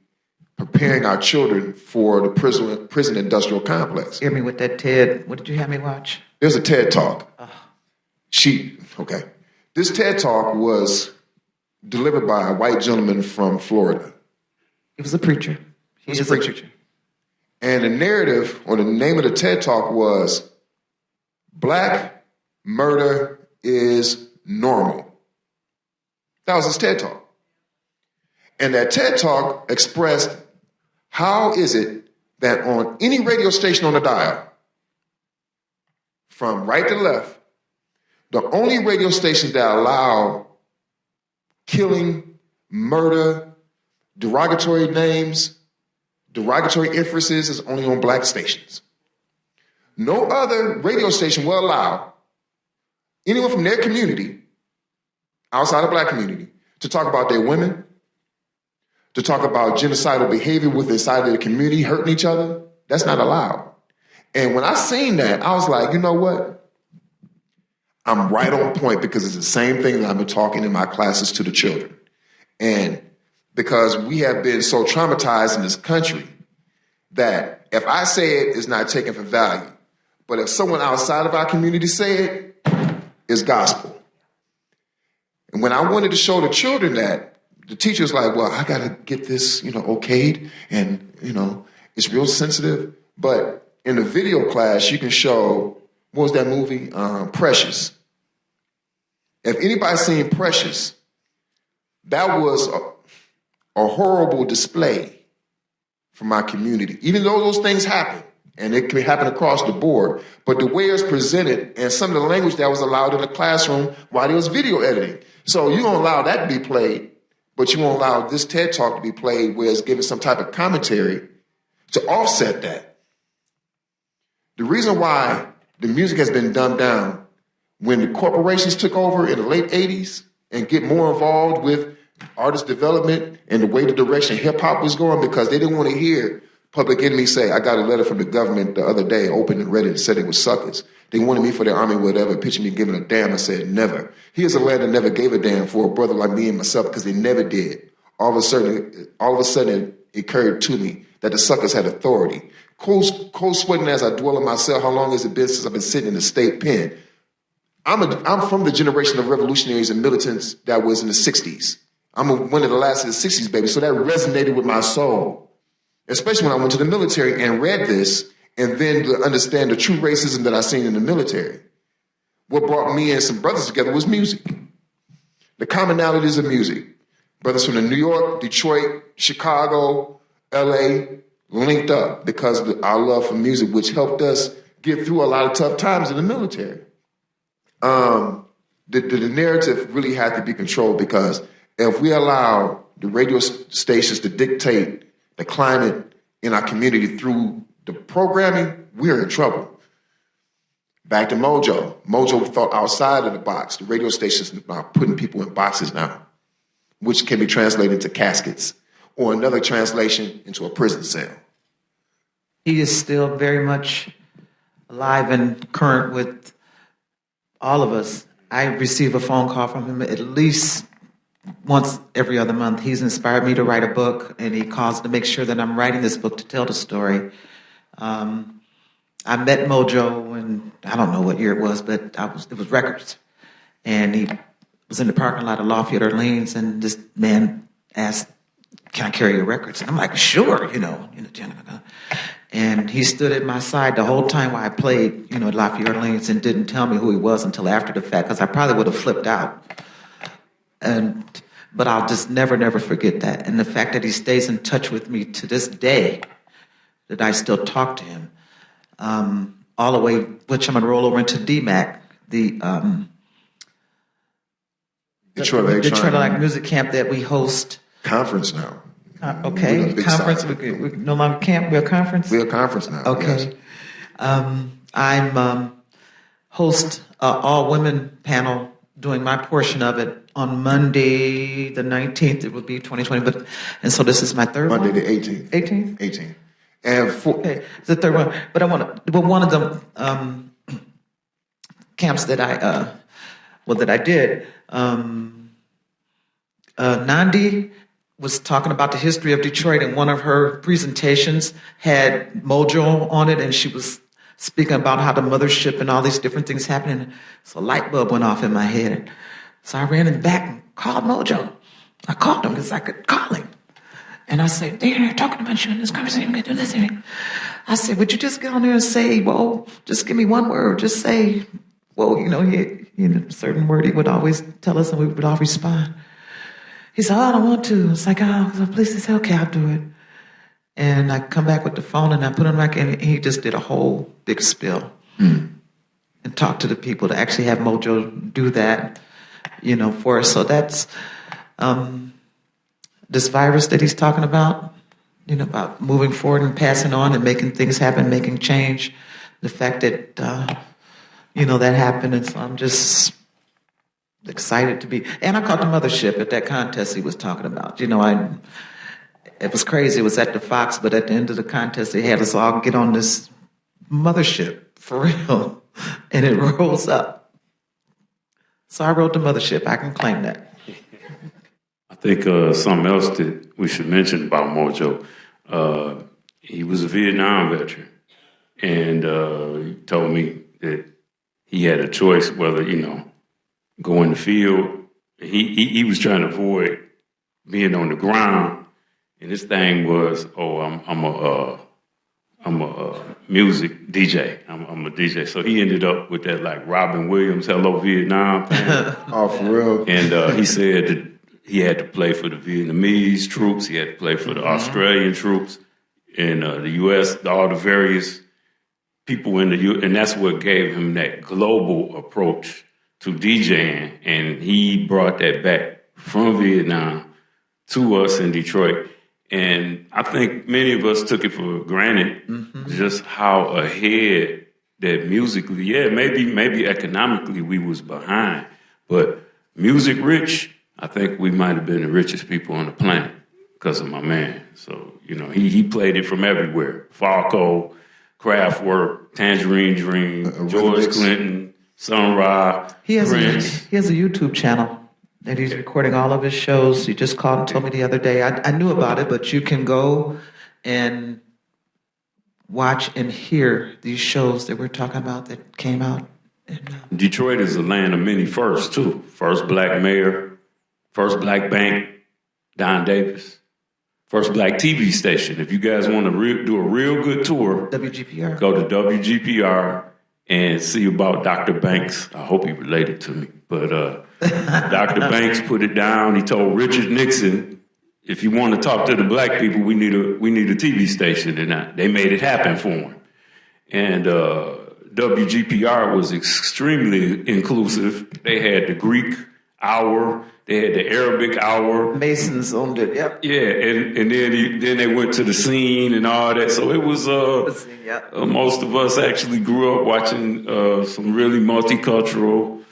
preparing our children for the prison industrial complex. Hear me with that TED. What did you have me watch? There's a TED Talk. Okay. This TED Talk was delivered by a white gentleman from Florida. He was a preacher. He is a preacher. And the narrative, or the name of the TED Talk was Black Murder is Normal. That was his TED Talk. And that TED Talk expressed how is it that on any radio station on the dial, from right to left, the only radio stations that allow killing, murder, derogatory names, derogatory inferences is only on black stations. No other radio station will allow anyone from their community, outside of black community, to talk about their women, to talk about genocidal behavior within inside of the community, hurting each other. That's not allowed. And when I seen that, I was like, you know what? I'm right on point because it's the same thing that I've been talking in my classes to the children. And because we have been so traumatized in this country that if I say it, it's not taken for value. But if someone outside of our community say it, it's gospel. And when I wanted to show the children that, the teacher's like, well, I got to get this, okayed. And, it's real sensitive. But in the video class, you can show, what was that movie? Precious. If anybody's seen Precious, that was a horrible display for my community. Even though those things happen, and it can happen across the board, but the way it's presented and some of the language that was allowed in the classroom while there was video editing. So you're going to allow that to be played, but you won't allow this TED Talk to be played where it's given some type of commentary to offset that. The reason why the music has been dumbed down, when the corporations took over in the late 80s and get more involved with artist development and the way the direction hip-hop was going, because they didn't want to hear Public Enemy say, I got a letter from the government the other day, opened and read it, and said it was suckers. They wanted me for their army, whatever, picture me giving a damn. I said, never. Here's a land that never gave a damn for a brother like me and myself, because they never did. All of a sudden, it occurred to me that the suckers had authority. Cold sweating as I dwell in myself, how long has it been since I've been sitting in the state pen? I'm from the generation of revolutionaries and militants that was in the 60s. I'm one of the last of the 60s, baby, so that resonated with my soul, especially when I went to the military and read this, and then to understand the true racism that I seen in the military. What brought me and some brothers together was music. The commonalities of music. Brothers from the New York, Detroit, Chicago, LA, linked up because of our love for music, which helped us get through a lot of tough times in the military. The narrative really had to be controlled, because if we allow the radio stations to dictate the climate in our community through the programming, we're in trouble. Back to Mojo. Mojo thought outside of the box. The radio stations are putting people in boxes now, which can be translated into caskets, or another translation into a prison cell. He is still very much alive and current with all of us. I receive a phone call from him at least once every other month. He's inspired me to write a book, and he calls to make sure that I'm writing this book to tell the story. I met Mojo, and I don't know what year it was, but it was records. And he was in the parking lot of Lafayette Orleans, and this man asked, can I carry your records? And I'm like, sure, And he stood at my side the whole time while I played, at Lafayette Orleans, and didn't tell me who he was until after the fact, because I probably would have flipped out. But I'll just never forget that. And the fact that he stays in touch with me to this day, that I still talk to him, all the way, which I'm going to roll over into DMAC, the Detroit Electronic Music Camp that we host. Conference now. Okay, conference. We no longer camp. We're a conference. We're a conference now. Okay. Yes. I'm host all women panel, doing my portion of it on Monday the 19th. It will be 2020, and so this is my third Monday one. the 18th. 18th. 18th. And okay, it's the third one. But one of the camps that I did. Nandi was talking about the history of Detroit, and one of her presentations had Mojo on it, and she was speaking about how the mothership and all these different things happening. So a light bulb went off in my head. So I ran in the back and called Mojo. I called him because I could call him. And I said, they're talking about you in this conversation. I'm going to do this. I said, would you just get on there and say, well, just give me one word. Just say, well, a certain word he would always tell us, and we would all respond. He said, I don't want to. It's like, please. He said, okay, I'll do it. And I come back with the phone, and I put it on my, and he just did a whole big spill and talked to the people to actually have Mojo do that, for us. So that's this virus that he's talking about, about moving forward and passing on and making things happen, making change. The fact that, that happened. And so I'm just excited to be, and I caught the mothership at that contest he was talking about. It was crazy. It was at the Fox, but at the end of the contest, they had us all get on this mothership, for real. And it rolls up. So I wrote the mothership. I can claim that. I think something else that we should mention about Mojo, he was a Vietnam veteran. And he told me that he had a choice whether, go in the field. He was trying to avoid being on the ground. And his thing was, I'm a music DJ. I'm a DJ. So he ended up with that like Robin Williams, Hello Vietnam thing. Oh, for real? And he said that he had to play for the Vietnamese troops. He had to play for the Australian troops in the U.S., all the various people in the U.S. And that's what gave him that global approach to DJing. And he brought that back from Vietnam to us in Detroit. And I think many of us took it for granted, just how ahead that musically, maybe economically we was behind, but music rich, I think we might have been the richest people on the planet because of my man. So, he played it from everywhere. Falco, Kraftwerk, Tangerine Dream, George Clinton, Sun Ra, Prince. He has a YouTube channel that he's recording all of his shows. He just called and told me the other day. I knew about it, but you can go and watch and hear these shows that we're talking about that came out. Detroit is a land of many firsts, too. First black mayor, first black bank, Don Davis. First black TV station. If you guys want to do a real good tour, WGPR. Go to WGPR and see about Dr. Banks. I hope he related to me. But Dr. Banks put it down. He told Richard Nixon, if you want to talk to the black people, we need a TV station. And they made it happen for him. And WGPR was extremely inclusive. They had the Greek hour. They had the Arabic hour. Masons owned it, yep. Yeah, and then they went to the scene and all that. So it was, most of us actually grew up watching some really multicultural,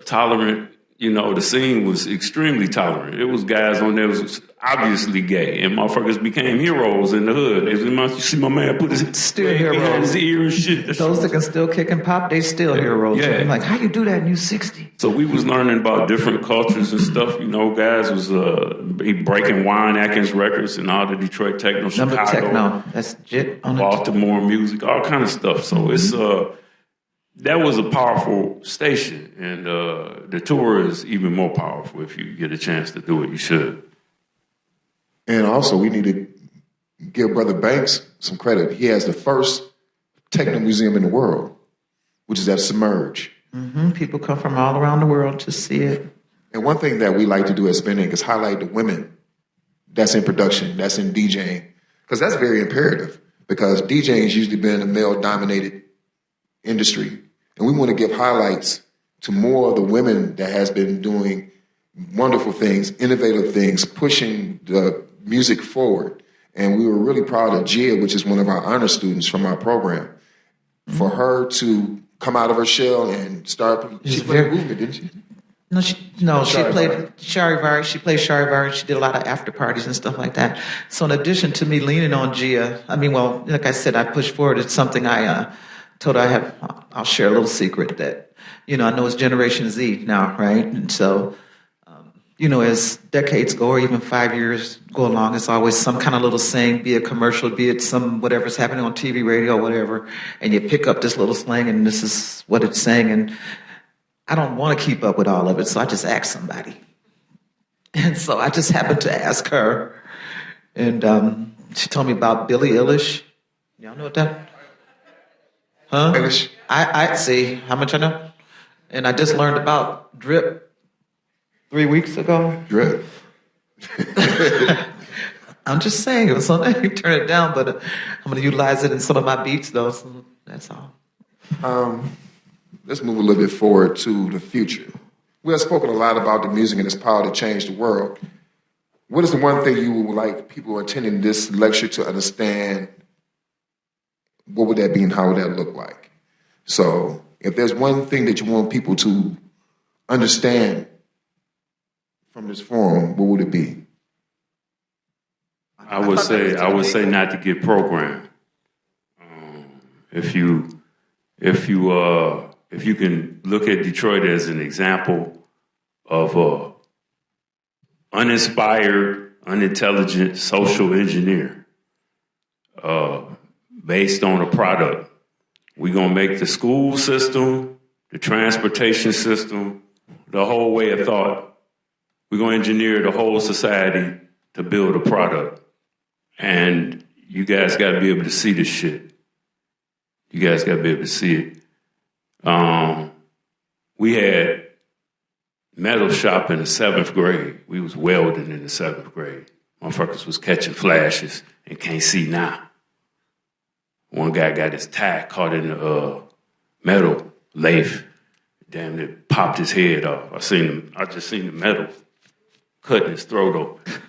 tolerant, the scene was extremely tolerant. It was guys on there who was obviously gay, and motherfuckers became heroes in the hood. You see my man put his still heroes. His ear and shit. Those that can still kick and pop, they still heroes. Yeah. I'm like, how you do that and you 60? So we was learning about different cultures and stuff. Guys was breaking Warren Atkins records and all the Detroit Techno, Chicago, Techno. That's legit on Baltimore music, all kind of stuff. So it's that was a powerful station, and the tour is even more powerful. If you get a chance to do it, you should. And also, we need to give Brother Banks some credit. He has the first techno museum in the world, which is at Submerge. People come from all around the world to see it. And one thing that we like to do at Spinning is highlight the women that's in production, that's in DJing, because that's very imperative, because DJing has usually been a male-dominated industry. And we want to give highlights to more of the women that has been doing wonderful things, innovative things, pushing the music forward. And we were really proud of Gia, which is one of our honor students from our program, for her to come out of her shell and start. She played movement, didn't she? She played Charivari. She played Charivari. She did a lot of after parties and stuff like that. So in addition to me leaning on Gia, like I said, I pushed forward. It's something I told her I'll share a little secret that, I know it's Generation Z now, right? And so, as decades go or even 5 years go along, it's always some kind of little saying, be it commercial, be it some whatever's happening on TV, radio, whatever, and you pick up this little slang and this is what it's saying. And I don't want to keep up with all of it, so I just ask somebody. And so I just happened to ask her, and she told me about Billie Eilish. Y'all know what that? Huh? Eilish. I see how much I know, and I just learned about drip 3 weeks ago. Drip. I'm just saying, it was something. You turn it down, but I'm going to utilize it in some of my beats, though. So that's all. Let's move a little bit forward to the future. We have spoken a lot about the music and its power to change the world. What is the one thing you would like people attending this lecture to understand? What would that be and how would that look like? So if there's one thing that you want people to understand from this forum, what would it be? I would say not to get programmed. If you can look at Detroit as an example of a uninspired, unintelligent social engineer based on a product, we're going to make the school system, the transportation system, the whole way of thought. We're going to engineer the whole society to build a product. And you guys got to be able to see this shit. You guys got to be able to see it. We had metal shop in the 7th grade. We was welding in the 7th grade. Motherfuckers was catching flashes and can't see now. One guy got his tie caught in the metal lathe. Damn, it popped his head off. I just seen the metal cutting his throat open.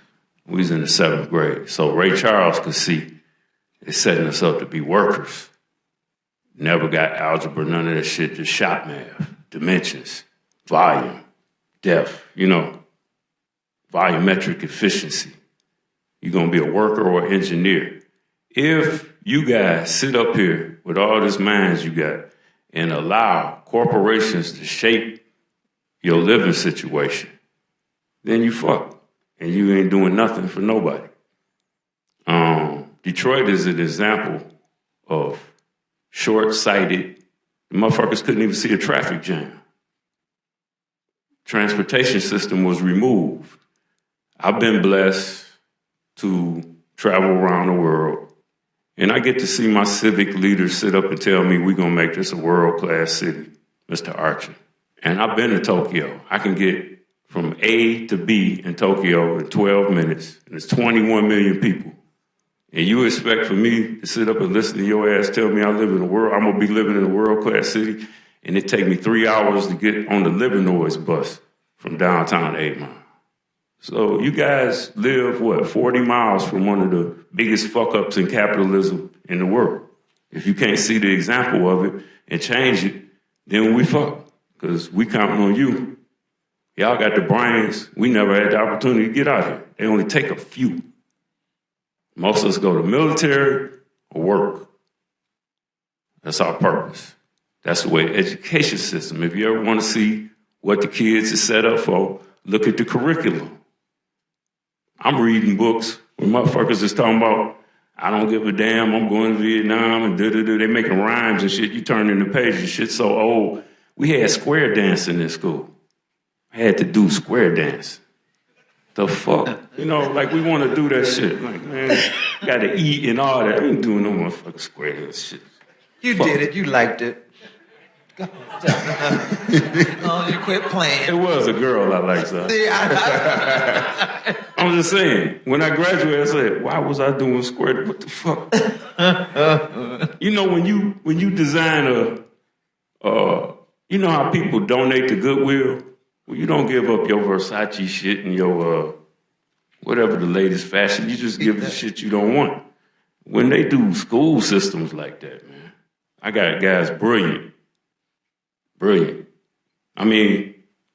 We was in the 7th grade. So Ray Charles could see it's setting us up to be workers. Never got algebra, none of that shit, just shop math, dimensions, volume, depth, volumetric efficiency. You're going to be a worker or an engineer. If you guys sit up here with all this minds you got and allow corporations to shape your living situation, then you fuck. And you ain't doing nothing for nobody. Detroit is an example of short-sighted. The motherfuckers couldn't even see a traffic jam. Transportation system was removed. I've been blessed to travel around the world, and I get to see my civic leaders sit up and tell me we're going to make this a world-class city, Mr. Archer. And I've been to Tokyo. I can get from A to B in Tokyo in 12 minutes, and it's 21 million people. And you expect for me to sit up and listen to your ass tell me I'm going to be living in a world-class city, and it take me 3 hours to get on the Livernois bus from downtown to 8 Mile. So you guys live, 40 miles from one of the biggest fuck-ups in capitalism in the world. If you can't see the example of it and change it, then we fuck, because we counting on you. Y'all got the brains. We never had the opportunity to get out here. They only take a few. Most of us go to military or work. That's our purpose. That's the way the education system. If you ever want to see what the kids is set up for, look at the curriculum. I'm reading books where motherfuckers is talking about, I don't give a damn, I'm going to Vietnam, and da-da-da. They making rhymes and shit. You turn in the pages, shit so old. We had square dancing in school. I had to do square dance. The fuck? Like we want to do that shit. Like, man, gotta eat and all that. I ain't doing no motherfucking square dance shit. You did it. You liked it. Oh, you quit playing. It was a girl I liked, so. I'm just saying, when I graduated, I said, why was I doing square? What the fuck? When you design you know how people donate to Goodwill? Well, you don't give up your Versace shit and your whatever the latest fashion. You just give the shit you don't want. When they do school systems like that, man, I got guys brilliant. I mean,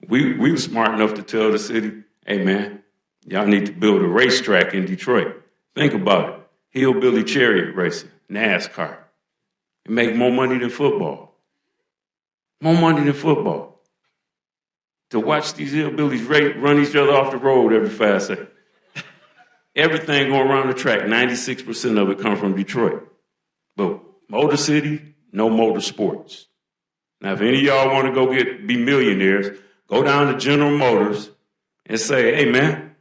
we were smart enough to tell the city, hey, man, y'all need to build a racetrack in Detroit. Think about it. Hillbilly chariot racing, NASCAR. It make more money than football. More money than football. To watch these hillbillies run each other off the road every 5 seconds. Everything going around the track, 96% of it come from Detroit. But Motor City, no motor sports. Now, if any of y'all want to go be millionaires, go down to General Motors and say, hey, man,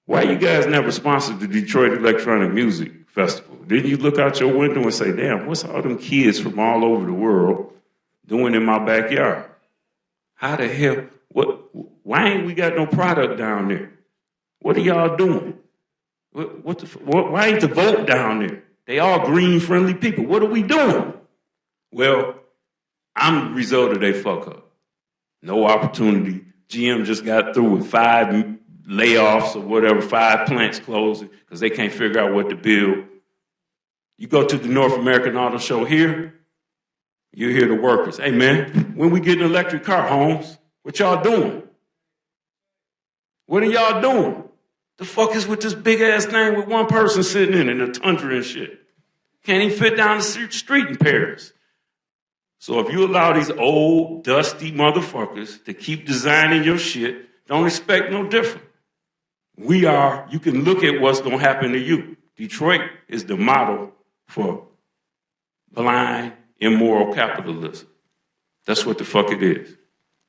why you guys never sponsored the Detroit Electronic Music Festival? Didn't you look out your window and say, damn, what's all them kids from all over the world doing in my backyard? How the hell? Why ain't we got no product down there? What are y'all doing? Why ain't the vote down there? They all green-friendly people. What are we doing? Well, I'm the result of they fuck up. No opportunity. GM just got through with 5 layoffs or whatever, 5 plants closing because they can't figure out what to build. You go to the North American Auto Show here, you hear the workers. Hey, man, when we get an electric car, Holmes, what y'all doing? What are y'all doing? The fuck is with this big-ass thing with one person sitting in it, a Tundra and shit? Can't even fit down the street in Paris. So if you allow these old, dusty motherfuckers to keep designing your shit, don't expect no different. You can look at what's going to happen to you. Detroit is the model for blind, immoral capitalism. That's what the fuck it is.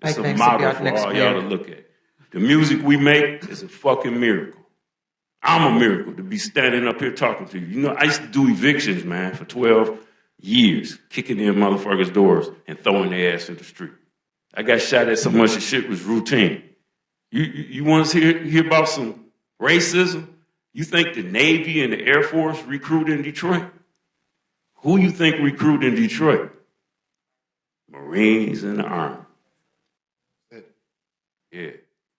It's a model for all y'all to look at. The music we make is a fucking miracle. I'm a miracle to be standing up here talking to you. You know, I used to do evictions, man, for 12 years, kicking in motherfuckers' doors and throwing their ass in the street. I got shot at so much the shit was routine. You want to hear about some racism? You think the Navy and the Air Force recruit in Detroit? Who you think recruit in Detroit? Marines and the Army. Yeah.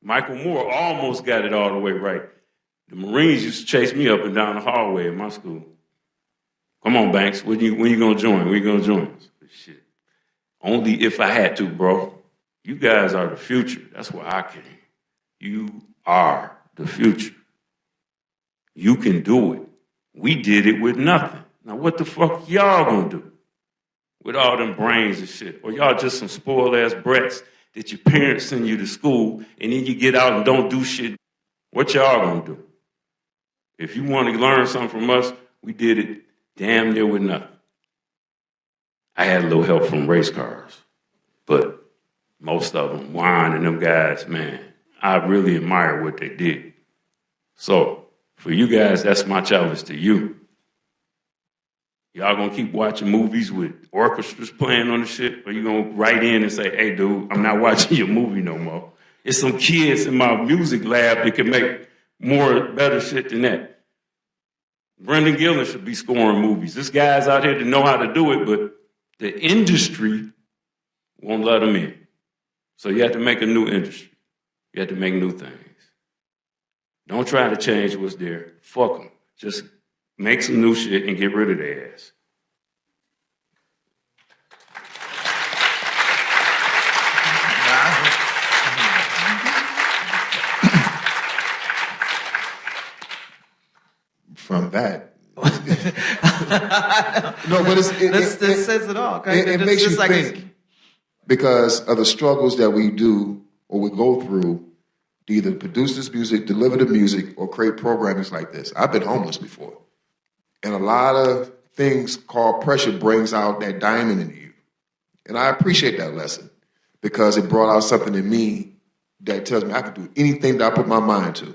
Michael Moore almost got it all the way right. The Marines used to chase me up and down the hallway in my school. Come on, Banks, when you gonna join? When you gonna join us? Shit. Only if I had to, bro. You guys are the future. That's why I came. You are the future. You can do it. We did it with nothing. Now what the fuck y'all gonna do with all them brains and shit? Or y'all just some spoiled ass brats that your parents send you to school and then you get out and don't do shit? What y'all gonna do? If you want to learn something from us, we did it damn near with nothing. I had a little help from race cars, but most of them, Wine and them guys, man, I really admire what they did. So for you guys, that's my challenge to you. Y'all gonna keep watching movies with orchestras playing on the shit, or you gonna write in and say, hey, dude, I'm not watching your movie no more. There's some kids in my music lab that can make better shit than that. Brendan Gillen should be scoring movies. This guy's out here to know how to do it, but the industry won't let him in. So you have to make a new industry. You have to make new things. Don't try to change what's there. Fuck them. Just make some new shit and get rid of their ass. From that. No, but this says it all. Okay? It makes you think because of the struggles that we do or we go through to either produce this music, deliver the music, or create programming like this. I've been homeless before. And a lot of things called pressure brings out that diamond in you. And I appreciate that lesson because it brought out something in me that tells me I can do anything that I put my mind to.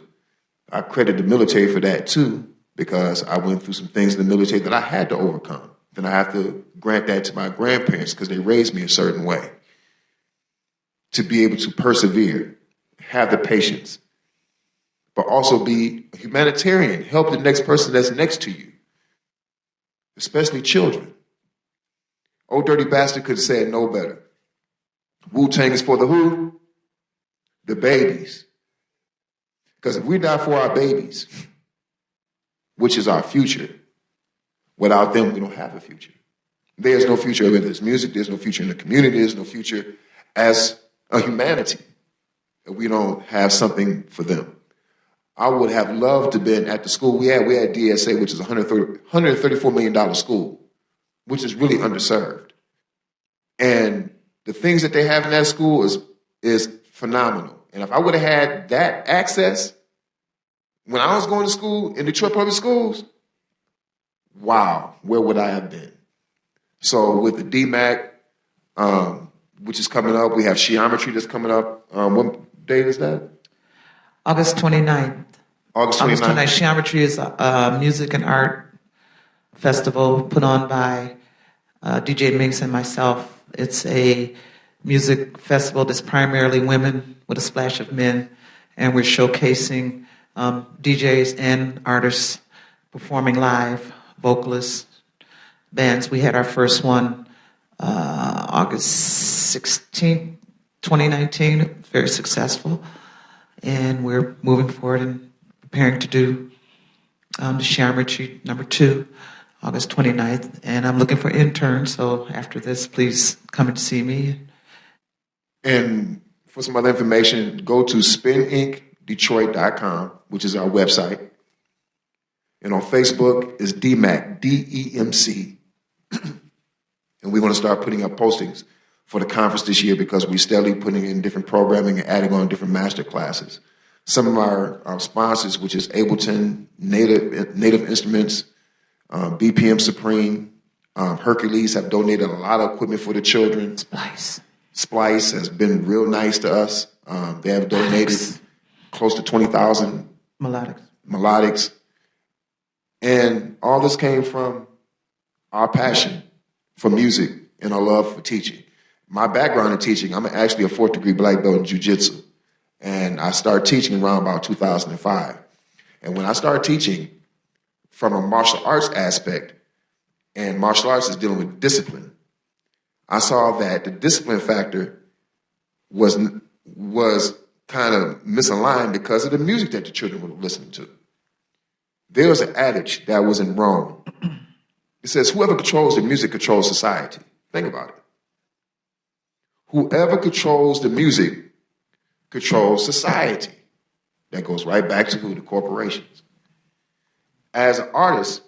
I credit the military for that too, because I went through some things in the military that I had to overcome. Then I have to grant that to my grandparents because they raised me a certain way. To be able to persevere, have the patience, but also be a humanitarian, help the next person that's next to you, especially children. Old Dirty Bastard could have said no better. Wu-Tang is for the who? The babies. Because if we die for our babies, which is our future, without them, we don't have a future. There's no future in this music. There's no future in the community. There's no future as a humanity if we don't have something for them. I would have loved to have been at the school we had. We had DSA, which is a $134 million school, which is really underserved. And the things that they have in that school is phenomenal. And if I would have had that access when I was going to school in Detroit Public Schools, wow, where would I have been? So with the DMAC, which is coming up, we have Geometry that's coming up. What date is that? August 29th. August 29th. Geometry is a music and art festival put on by DJ Minx and myself. It's a music festival that's primarily women with a splash of men, and we're showcasing DJs and artists performing live, vocalists, bands. We had our first one August 16th, 2019, very successful. And we're moving forward and preparing to do the Geometry number 2, August 29th. And I'm looking for interns, so after this, please come and see me. And for some other information, go to spinincdetroit.com, which is our website. And on Facebook is DMAC, DEMC. And we're going to start putting up postings for the conference this year because we're steadily putting in different programming and adding on different master classes. Some of our sponsors, which is Ableton, Native Instruments, BPM Supreme, Hercules have donated a lot of equipment for the children. Splice has been real nice to us. They have donated close to 20,000 melodics. And all this came from our passion for music and our love for teaching. My background in teaching, I'm actually a 4th degree black belt in jiu-jitsu. And I started teaching around about 2005. And when I started teaching from a martial arts aspect, and martial arts is dealing with discipline, I saw that the discipline factor was kind of misaligned because of the music that the children were listening to. There was an adage that was in Rome. It says, whoever controls the music controls society. Think about it. Whoever controls the music controls society. That goes right back to who? The corporations. As an artist,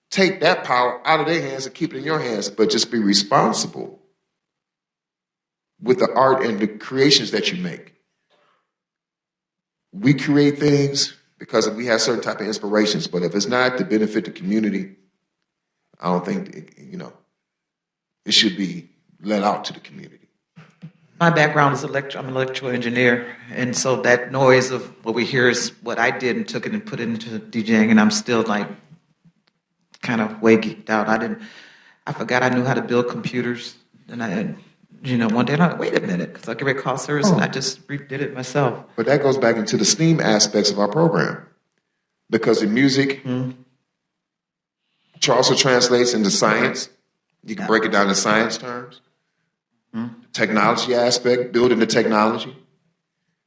take that power out of their hands and keep it in your hands, but just be responsible with the art and the creations that you make. We create things because we have certain type of inspirations, but if it's not to benefit the community, I don't think, it should be let out to the community. My background is I'm an electrical engineer, and so that noise of what we hear is what I did and took it and put it into DJing, and I'm still like kind of way geeked out. I forgot I knew how to build computers, and one day I wait a minute, because I get ready to call service, and I just redid it myself. But that goes back into the STEAM aspects of our program, because the music also translates into science. You can break it down in science terms. Technology aspect, building the technology,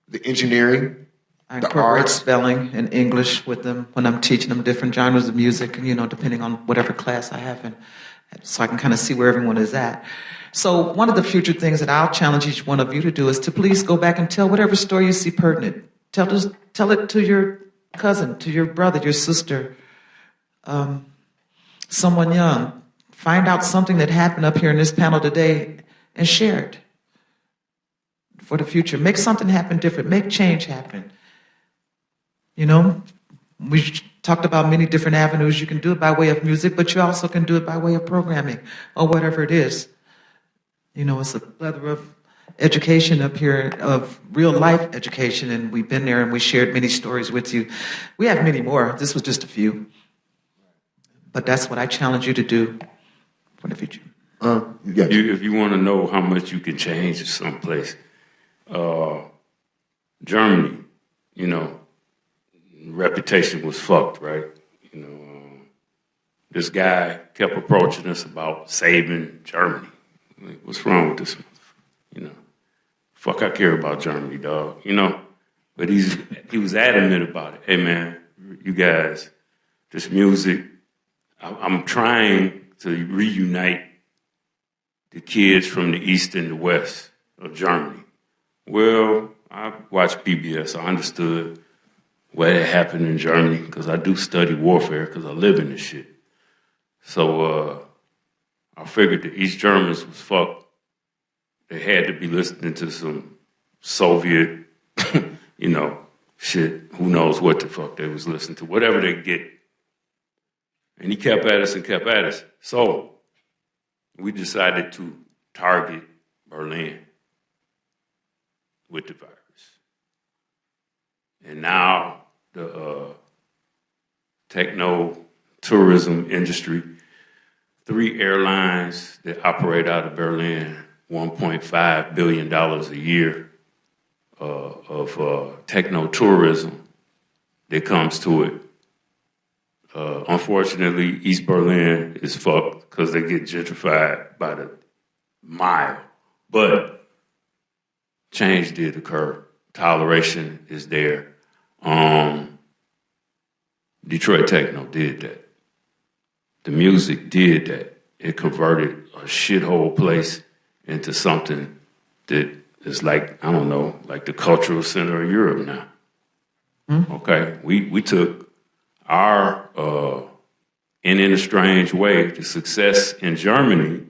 the engineering, I the incorporate arts. spelling and English with them when I'm teaching them different genres of music, and depending on whatever class I have, and so I can kind of see where everyone is at. So one of the future things that I'll challenge each one of you to do is to please go back and tell whatever story you see pertinent. Tell it to your cousin, to your brother, your sister, someone young. Find out something that happened up here in this panel today and share it for the future. Make something happen different. Make change happen. We talked about many different avenues. You can do it by way of music, but you also can do it by way of programming or whatever it is. It's a plethora of education up here, of real life education, and we've been there and we shared many stories with you. We have many more. This was just a few. But that's what I challenge you to do for the future. If you want to know how much you can change someplace, Germany, reputation was fucked, right? This guy kept approaching us about saving Germany. Like, what's wrong with this? Fuck, I care about Germany, dog. But he was adamant about it. Hey, man, you guys, this music, I'm trying to reunite the kids from the east and the west of Germany. Well, I watched PBS. I understood what had happened in Germany because I do study warfare because I live in this shit. So I figured the East Germans was fucked. They had to be listening to some Soviet, shit. Who knows what the fuck they was listening to, whatever they get. And he kept at us and kept at us. So we decided to target Berlin with the virus. And now the techno tourism industry, 3 airlines that operate out of Berlin, $1.5 billion a year of techno tourism that comes to it. Unfortunately, East Berlin is fucked because they get gentrified by the mile. But change did occur. Toleration is there. Detroit Techno did that. The music did that. It converted a shithole place into something that is like, I don't know, like the cultural center of Europe now. Okay? We took and in a strange way, the success in Germany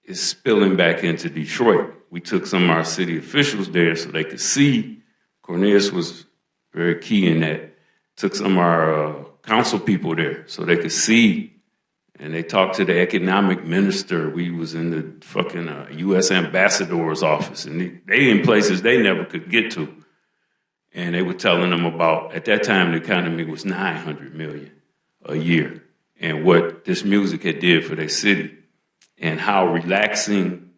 is spilling back into Detroit. We took some of our city officials there so they could see. Cornelius was very key in that. Took some of our council people there so they could see. And they talked to the economic minister. We was in the fucking U.S. ambassador's office. And they in places they never could get to. And they were telling them about, at that time, the economy was $900 million a year. And what this music had did for their city. And how relaxing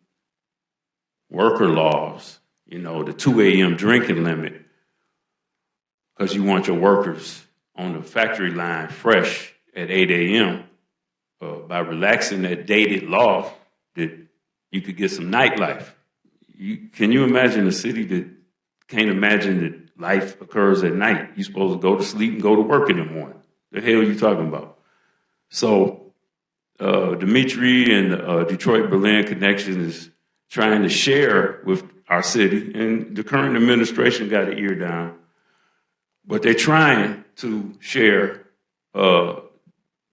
worker laws, the 2 a.m. drinking limit, because you want your workers on the factory line fresh at 8 a.m., by relaxing that dated law, that you could get some nightlife. Can you imagine a city that can't imagine that life occurs at night? You're supposed to go to sleep and go to work in the morning. The hell are you talking about? So Dimitri and the Detroit-Berlin connection is trying to share with our city, and the current administration got an ear down, but they're trying to share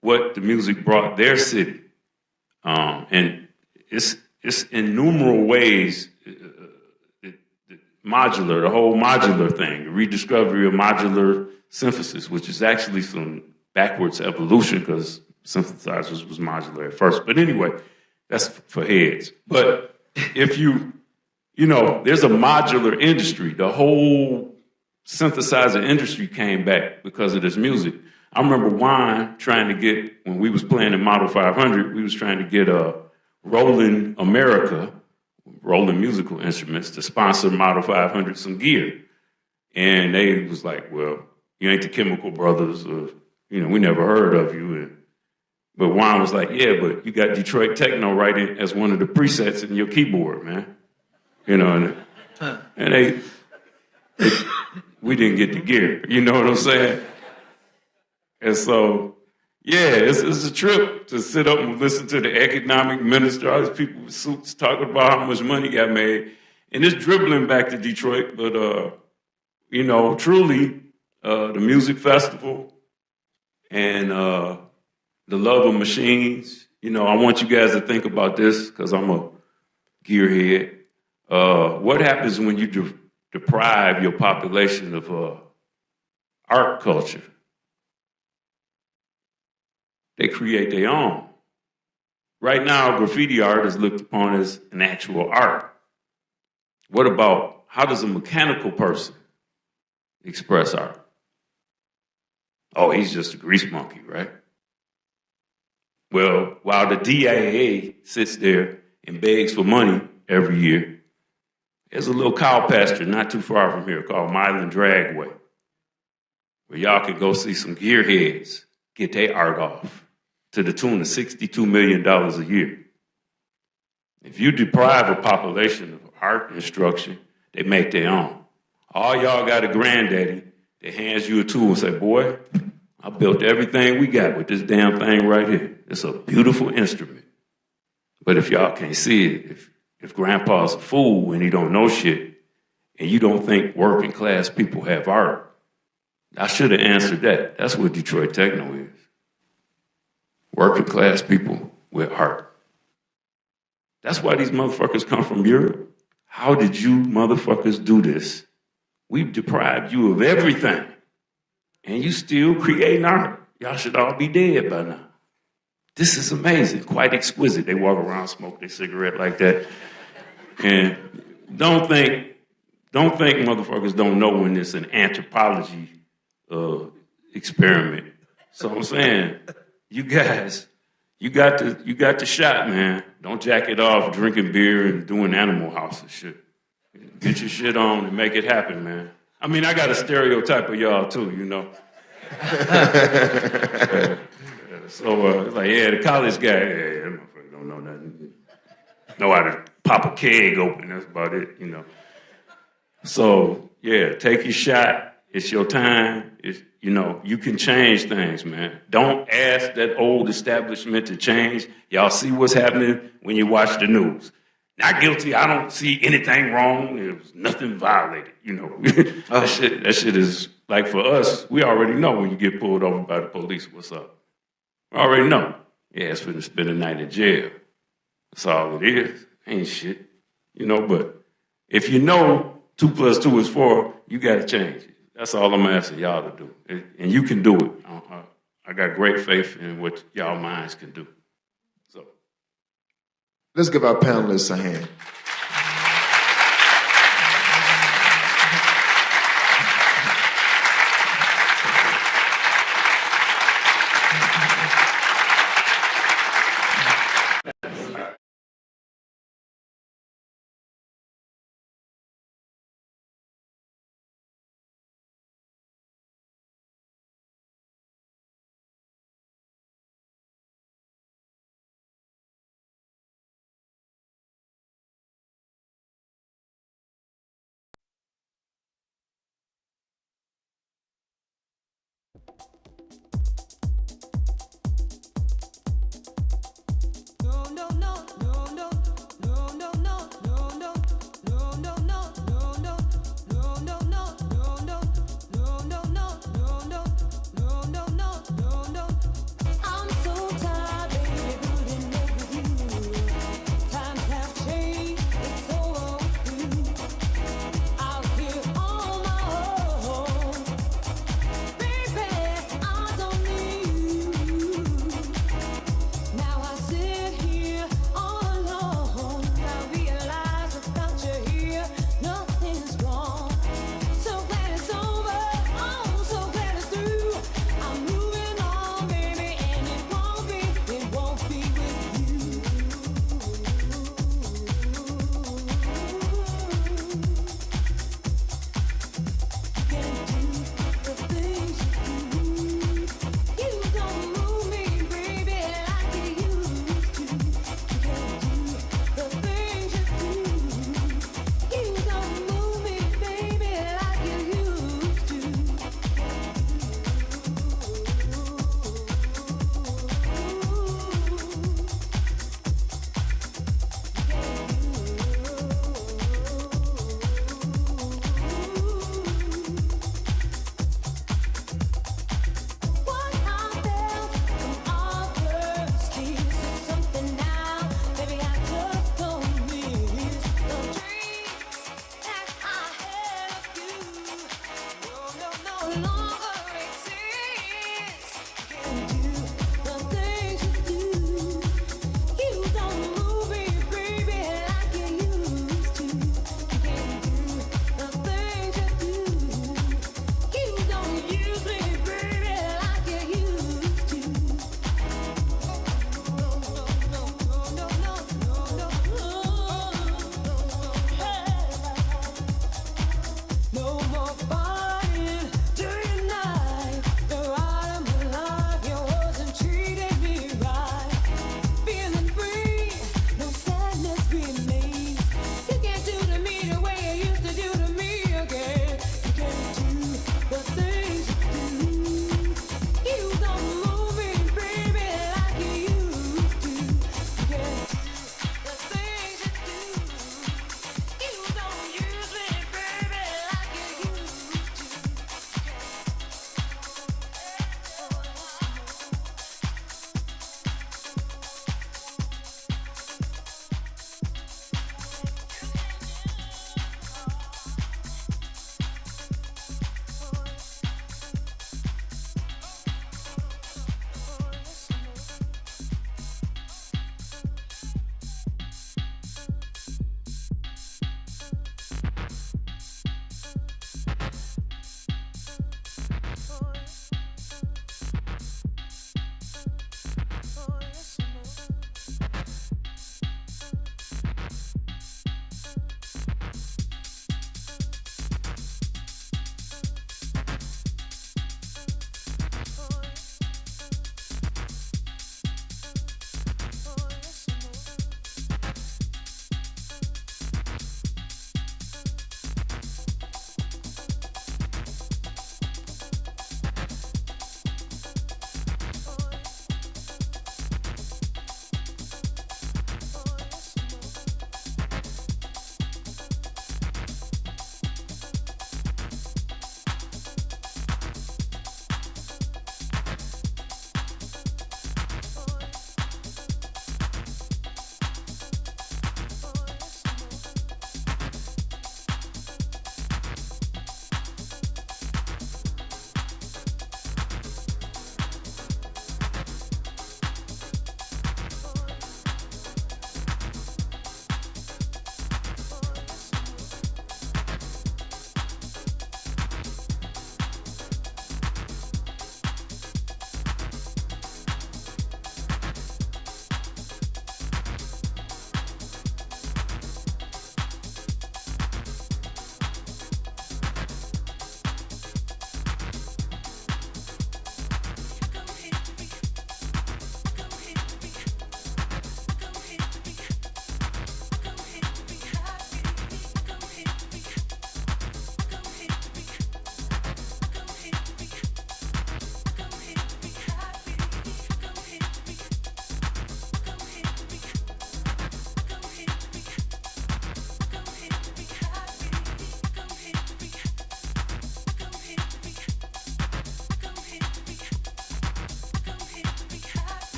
what the music brought their city. And it's in numerous ways, modular, the whole modular thing, the rediscovery of modular synthesis, which is actually some backwards evolution because synthesizers was modular at first. But anyway, that's for heads. But if there's a modular industry. The whole synthesizer industry came back because of this music. I remember Juan trying to get, when we was playing in Model 500, we was trying to get Roland America, Roland Musical Instruments, to sponsor Model 500 some gear. And they was like, well, you ain't the Chemical Brothers, we never heard of you. But Juan was like, yeah, but you got Detroit Techno right in as one of the presets in your keyboard, man. And we didn't get the gear, you know what I'm saying? And so, yeah, it's a trip to sit up and listen to the economic minister, all these people with suits talking about how much money got made. And it's dribbling back to Detroit, but, truly, the music festival and the love of machines, I want you guys to think about this because I'm a gearhead. What happens when you deprive your population of art culture? They create their own. Right now, graffiti art is looked upon as an actual art. What about, how does a mechanical person express art? Oh, he's just a grease monkey, right? Well, while the DIA sits there and begs for money every year, there's a little cow pasture not too far from here called Milan Dragway, where y'all can go see some gearheads get their art off to the tune of $62 million a year. If you deprive a population of art instruction, they make their own. All y'all got a granddaddy that hands you a tool and say, boy, I built everything we got with this damn thing right here. It's a beautiful instrument. But if y'all can't see it, if grandpa's a fool and he don't know shit, and you don't think working class people have art, I should have answered that. That's what Detroit Techno is. Working class people with art. That's why these motherfuckers come from Europe. How did you motherfuckers do this? We've deprived you of everything. And you still creating art. Y'all should all be dead by now. This is amazing, quite exquisite. They walk around, smoke their cigarette like that. And don't think motherfuckers don't know when it's an anthropology experiment. So I'm saying, you guys, you got the shot, man. Don't jack it off drinking beer and doing Animal House and shit. Get your shit on and make it happen, man. I mean, I got a stereotype of y'all too, So it's like, yeah, the college guy, yeah, that motherfucker don't know nothing. Know how to pop a keg open, that's about it, So, yeah, take your shot. It's your time. You can change things, man. Don't ask that old establishment to change. Y'all see what's happening when you watch the news. Not guilty. I don't see anything wrong. There was nothing violated, That shit is like for us, we already know when you get pulled over by the police, what's up. We already know. Yeah, it's finna spend a night in jail. That's all it is. Ain't shit. You know, but if you know 2 + 2 is 4, you got to change it. That's all I'm asking y'all to do. And you can do it. I got great faith in what y'all minds can do. So, let's give our panelists a hand. Now I sit here on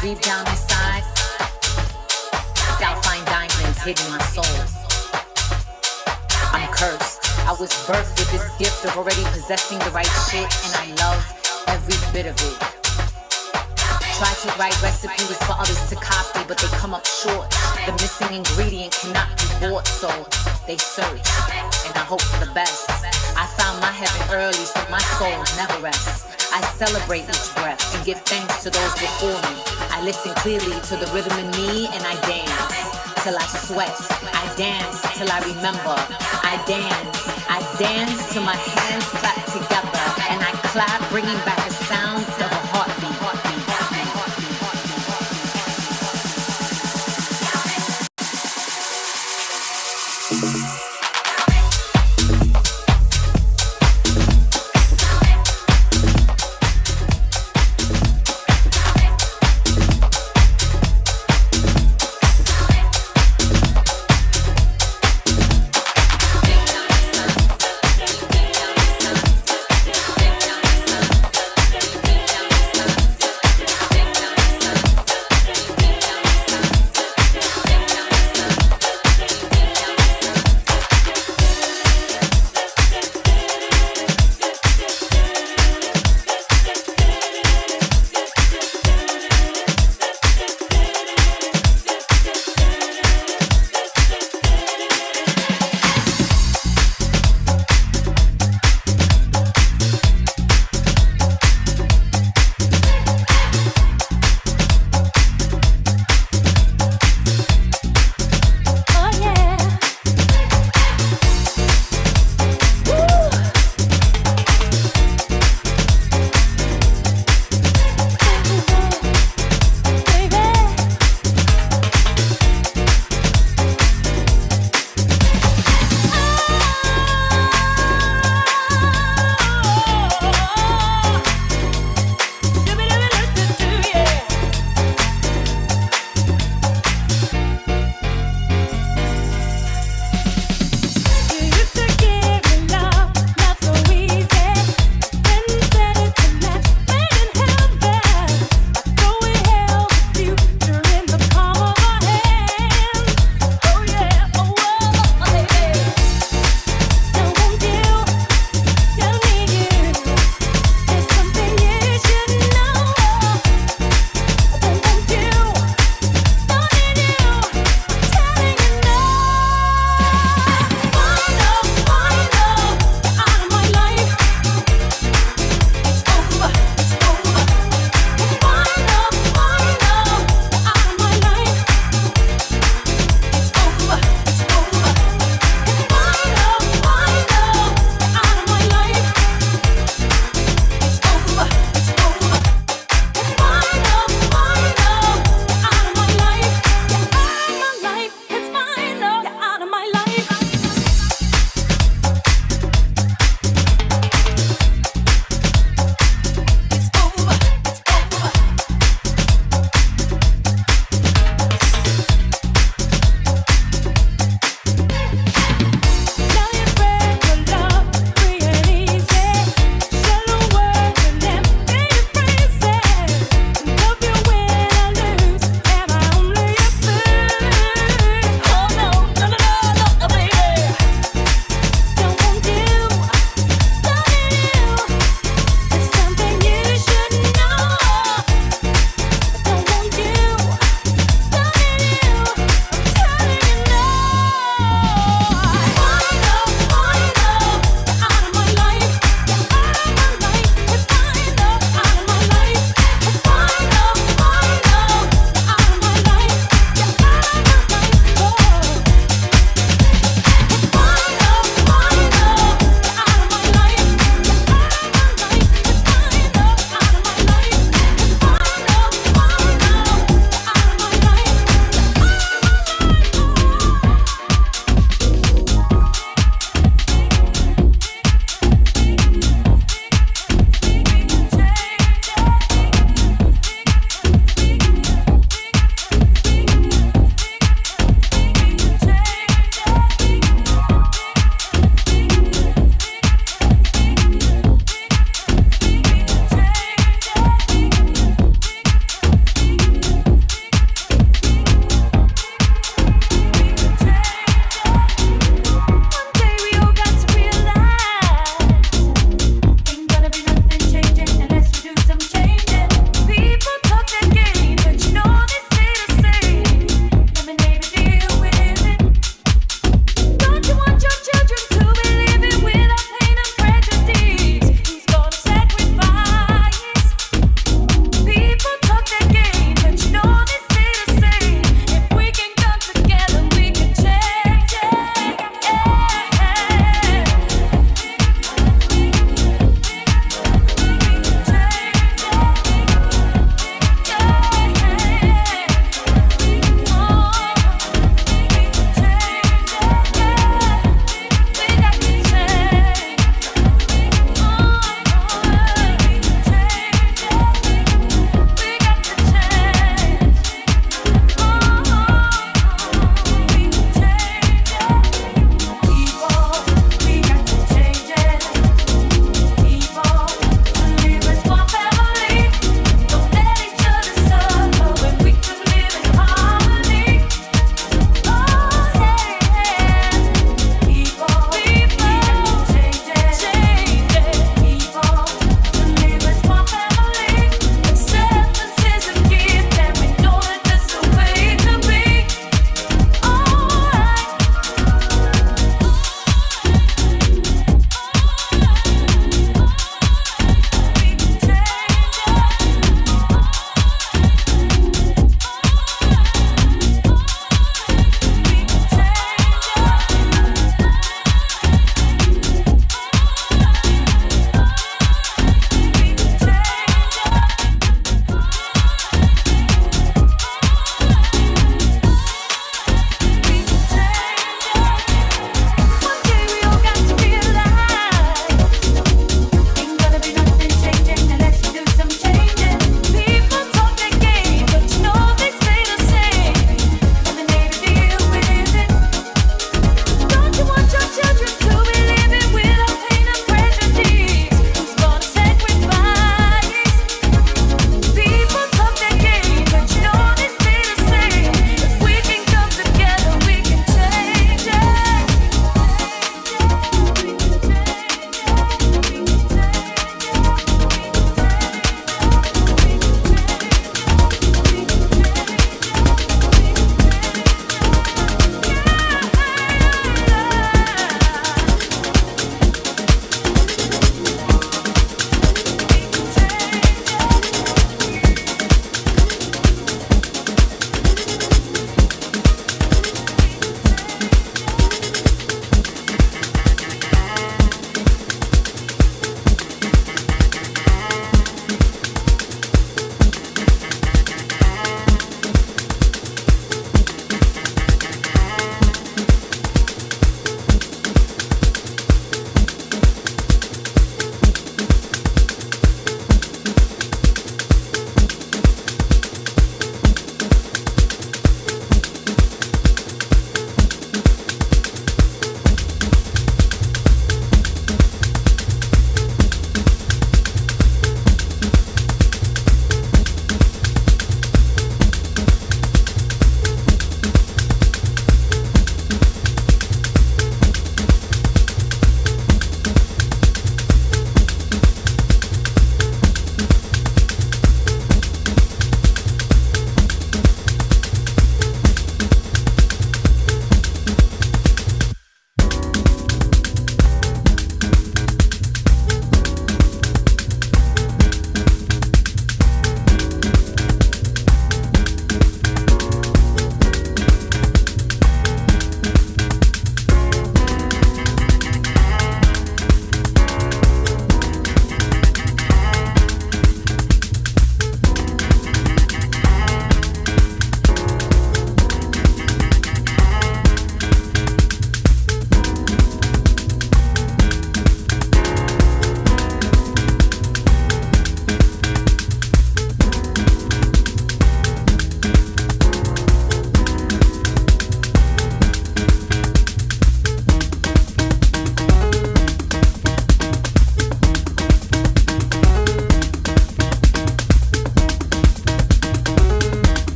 deep down inside, I'll find diamonds hidden in my soul. I'm cursed. I was birthed with this gift of already possessing the right shit, and I love every bit of it. Try to write recipes for others to copy, but they come up short. The missing ingredient cannot be bought, so they search, and I hope for the best. I found my heaven early, so my soul never rests. I celebrate each breath and give thanks to those before me. I listen clearly to the rhythm in me, and I dance till I sweat. I dance till I remember. I dance till my hands clap together, and I clap, bringing back the sounds of a heartbeat.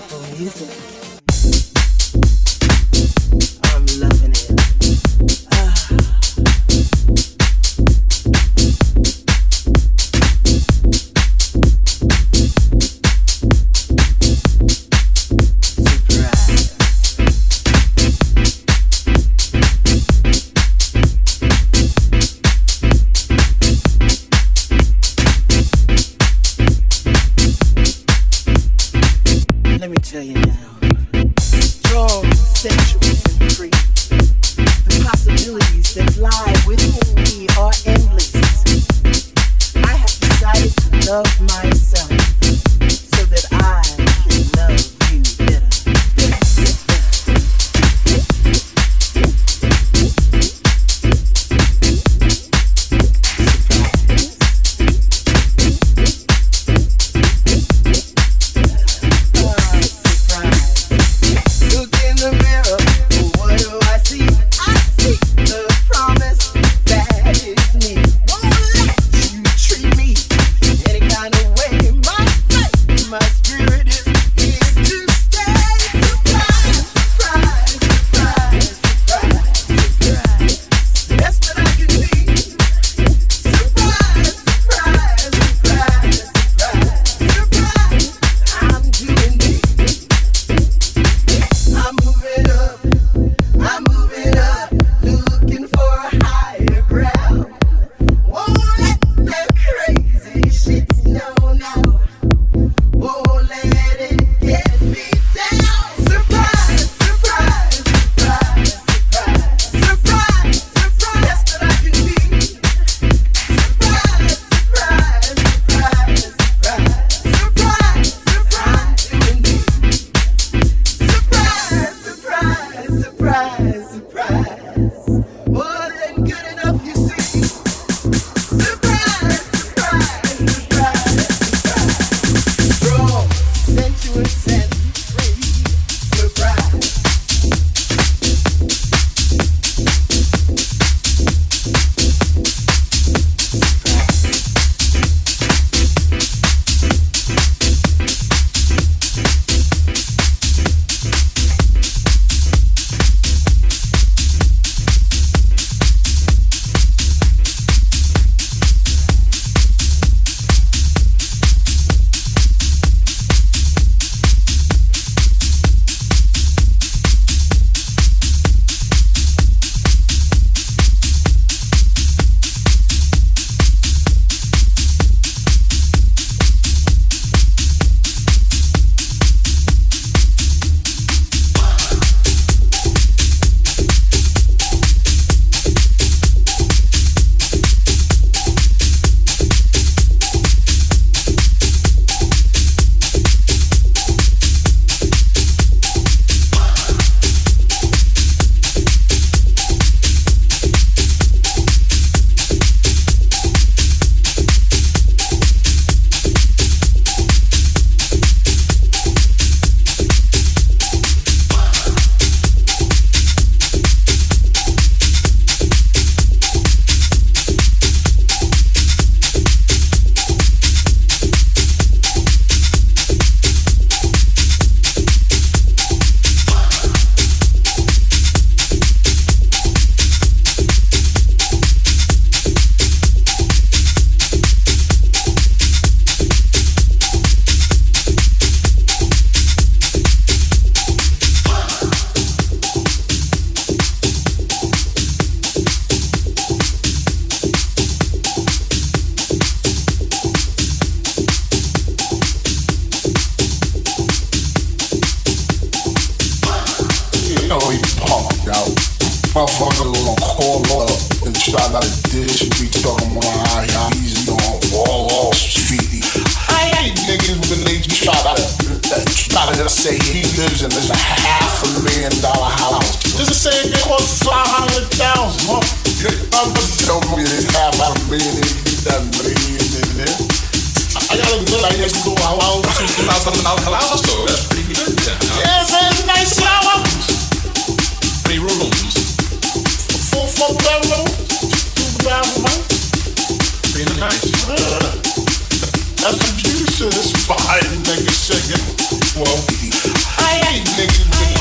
powerful music. I'm loving it. Let me tell you now, strong, sensuous, and free. The possibilities that lie within me are endless. I have decided to love myself so that I can love you better. Look in the mirror, what do I see? I see the promise that is me. Won't let you treat me any kind of way. My faith, my spirit is here to stay. Surprise, surprise, surprise, surprise, surprise. The best that I can be. Surprise, surprise, surprise, surprise, surprise. I'm doing me. I'm moving up, looking for a higher ground. Won't let the crazy shit know now. Won't let it get me down. Surprise, surprise, surprise, surprise, surprise, surprise that I can be. Surprise, surprise, surprise, surprise, surprise, surprise, doing me. Surprise, surprise, surprise, surprise. More than good enough, you see. Surprise, surprise, surprise, surprise. Strong, sensuous, and free. Surprise. Motherfucker gonna call up and try to dish me talking about how he's on Wall Street. I hate niggas when they try to say he lives in this $500,000 house. Just say it costs $500,000. I'm just telling me this $500,000 he doesn't believe in it. I gotta look like this to a house. $2,000 store. That's pretty good. Yeah, it's a nice house. 3 rooms. 4 bedrooms. 2 bathrooms. 3 in the night. That's some juice. Satisfied niggas singing. Well, I hate niggas with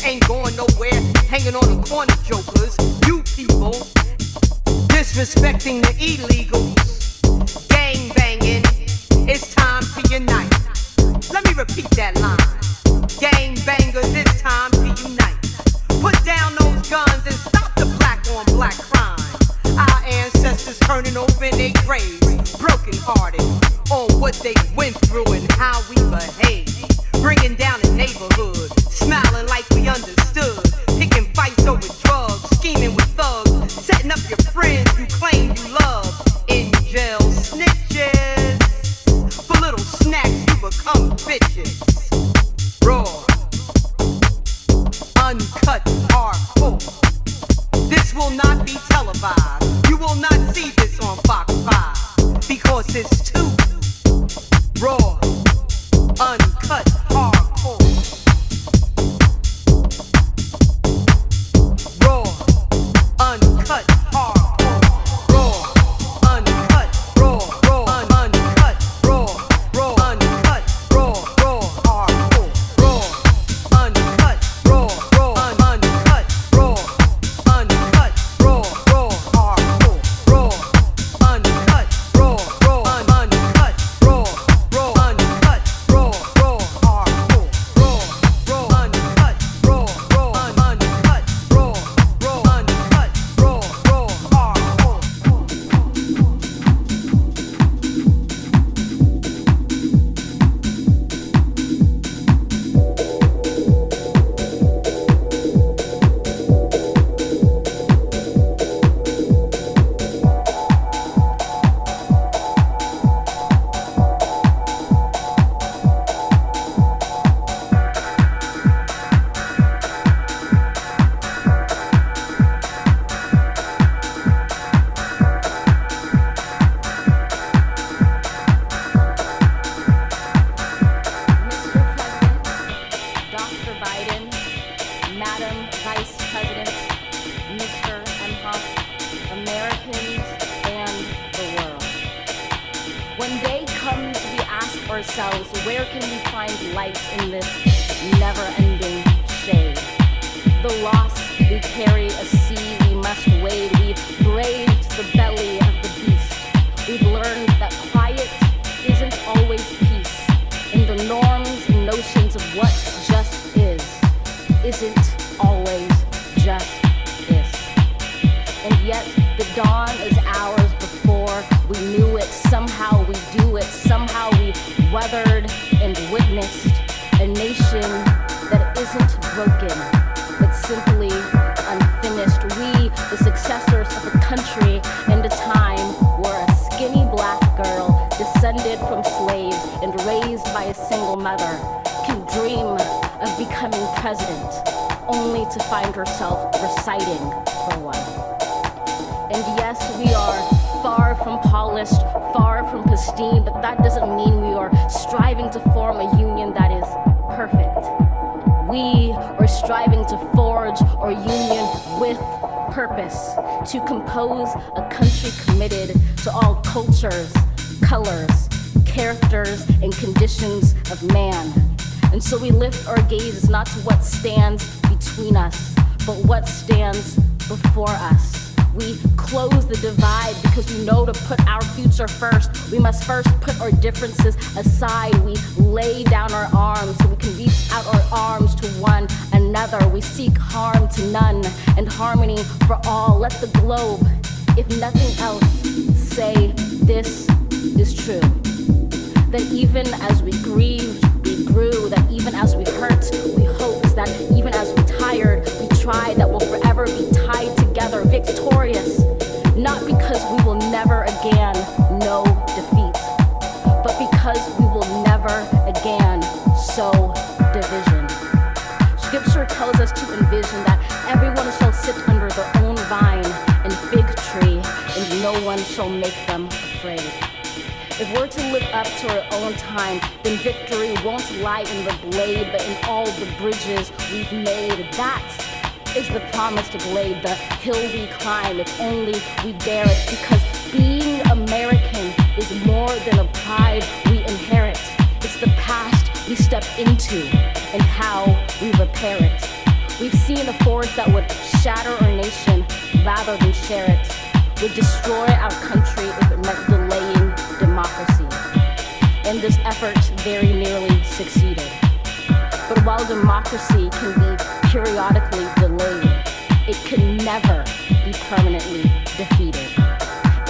ain't going nowhere, hanging on the corner jokers. You people disrespecting the illegals, gang banging. It's time to unite. Let me repeat that line. Gang bangers, it's time to unite. Put down those guns and stop the black on black crime. Our ancestors turning over in their graves, broken hearted on what they went through and how we behave. Bringing down the neighborhood, smiling like we understood. Picking fights over drugs, scheming with thugs, setting up your friends you claim you love. In jail snitches, for little snacks you become bitches. Raw, uncut, hardcore. This will not be televised. You will not see this on Fox 5 because it's too raw, uncut, hardcore. Raw, uncut, hardcore. Raw, uncut, raw, uncut, raw, uncut, raw, hardcore. Raw, uncut, raw, uncut, raw, uncut, raw, hardcore. Raw, uncut, raw, uncut, raw, uncut, raw, hardcore. Raw, uncut, raw, uncut, raw, uncut, raw, hardcore. Mr. President, Dr. Biden, Madam Vice President, Mr. MEMCO, Americans, and the world. When day comes, we ask ourselves, where can we find light in this never-ending shade? The loss we carry, a sea we must wade. We've braved the belly of the beast. We've learned that quiet isn't always peace. And the norms and notions of what just is isn't always just this. And yet the dawn is ours before we knew it. Somehow we do it. Somehow we've weathered and witnessed a nation that isn't broken, but simply unfinished. We, the successors of a country and a time where a skinny black girl descended from slaves and raised by a single mother can dream of becoming president, only to find herself reciting for one. And yes, we are far from polished, far from pristine, but that doesn't mean we are striving to form a union that is perfect. We are striving to forge our union with purpose, to compose a country committed to all cultures, colors, characters, and conditions of man. And so we lift our gaze not to what stands between us, but what stands before us. We close the divide because we know to put our future first. We must first put our differences aside. We lay down our arms so we can reach out our arms to one another. We seek harm to none and harmony for all. Let the globe, if nothing else, say this is true. That even as we grieved, we grew. That even as we hurt, we hoped. That even as we tired, we tried. That we'll forever be tied together, victorious. Not because we will never again know defeat, but because we will never again sow division. Scripture tells us to envision that everyone shall sit under their own vine and fig tree, and no one shall make them afraid. If we're to live up to our own time, then victory won't lie in the blade, but in all the bridges we've made. That is the promised glade, the hill we climb, if only we dare it. Because being American is more than a pride we inherit. It's the past we step into and how we repair it. We've seen a force that would shatter our nation rather than share it, would destroy our country if it meant delaying democracy. And this effort very nearly succeeded. But while democracy can be periodically delayed, it can never be permanently defeated.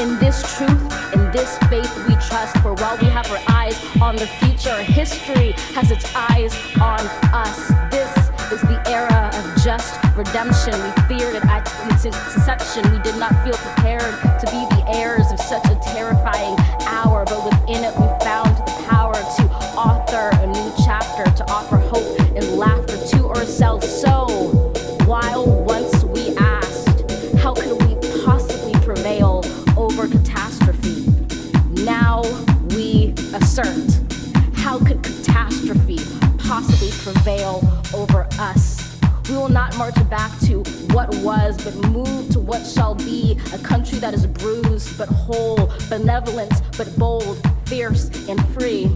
In this truth, in this faith we trust, for while we have our eyes on the future, history has its eyes on us. This is the era of just redemption. We feared it at its inception. We did not feel prepared to be the heirs of such a terrifying hour, but within it we found the power to author a new chapter, to offer hope and laughter to ourselves. So, while once we asked, how could we possibly prevail over catastrophe? Now we assert, how could catastrophe possibly prevail over us? We will not march back to what was, but move to what shall be, a country that is bruised but whole, benevolent but bold, fierce and free.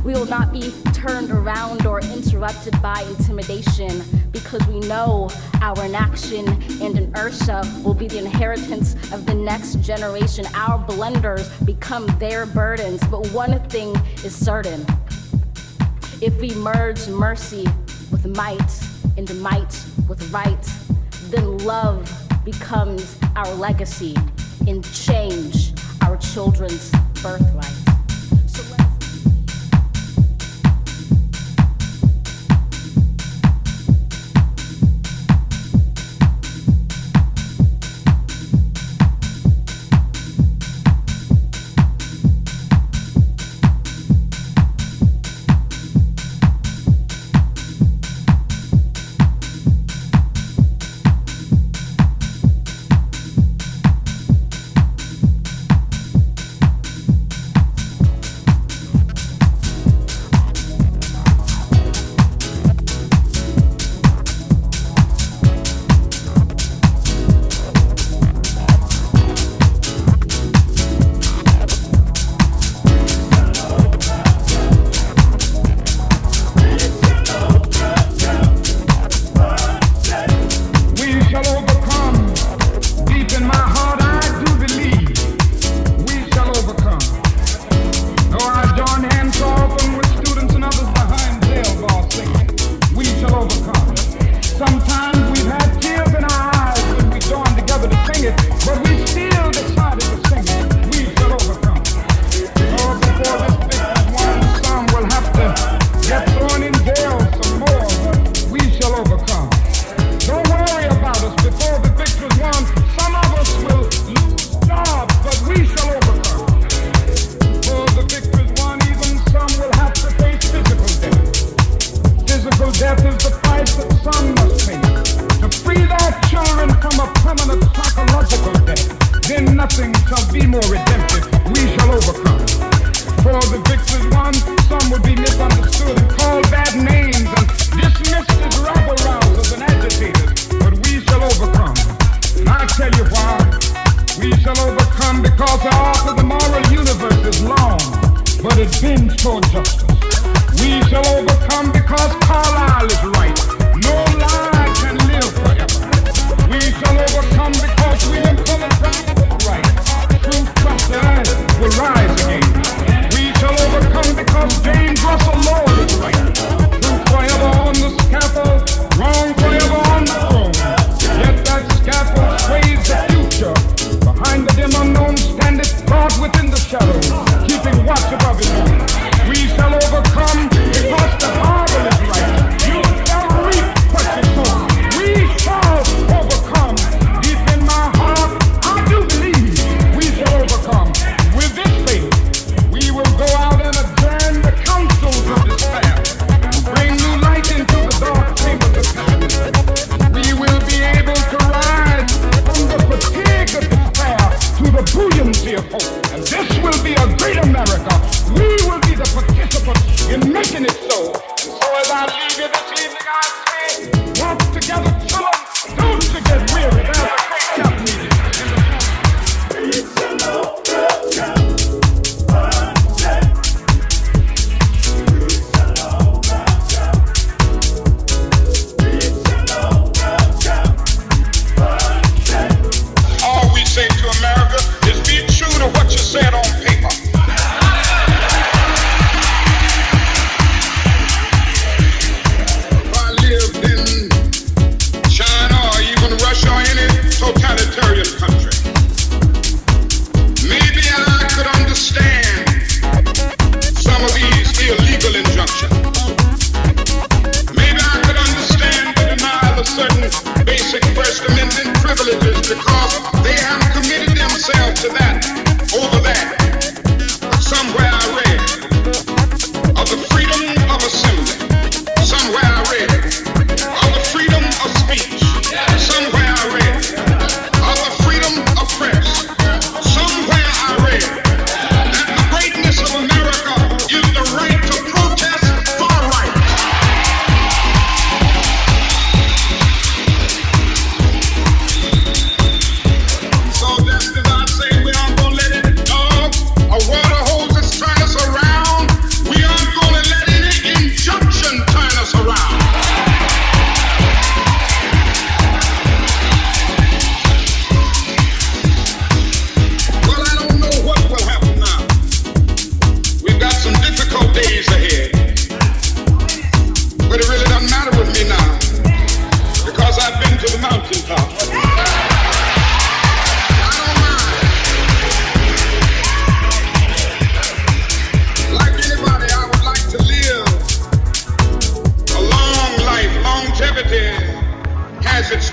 We will not be turned around or interrupted by intimidation, because we know our inaction and inertia will be the inheritance of the next generation. Our blunders become their burdens, but one thing is certain. If we merge mercy with might and might with right, then love becomes our legacy and change our children's birthright. Unknown standeth God within the shadows, keeping watch above his own. We shall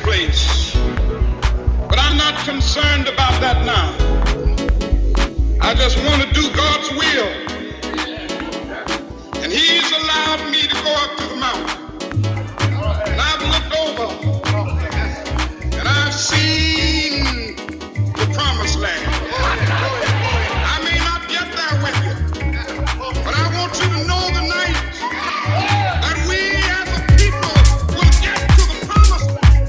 place. But I'm not concerned about that now. I just want to do God's will. And He's allowed me to go up to the mountain. And I've looked over and I've seen the promised land. I may not get there with you, but I want you to know tonight that we as a people will get to the promised land.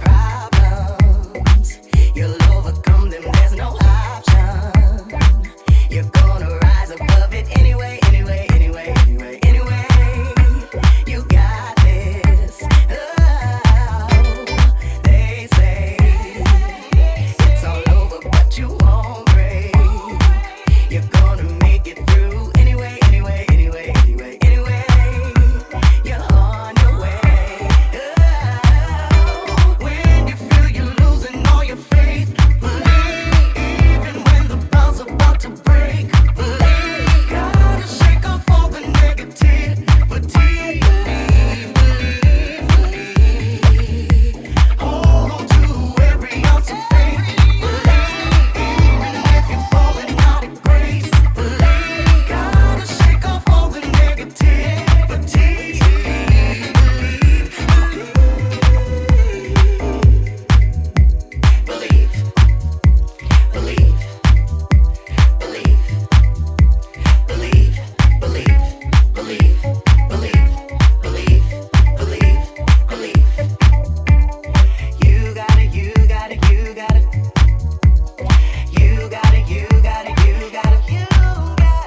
Problems, you'll overcome them, there's no option. You're gonna rise above it anyway, anyway, anyway, anyway, anyway. You got this. Oh, they say it's all over, but you won't break. You're gonna make it through anyway, anyway, anyway, anyway, anyway. You're on your way. When you feel you're losing all your faith, believe. Even when the bell's about to break, believe. Gotta shake off all the negativity. Believe, believe, believe. Hold on to every ounce of faith. Believe, even if you're falling out of grace. Believe, gotta shake off all the negativity. Believe, believe, believe, believe, believe, believe, believe, believe, believe, believe. You got it, you got it, you got it. You got it, you got it, you got it.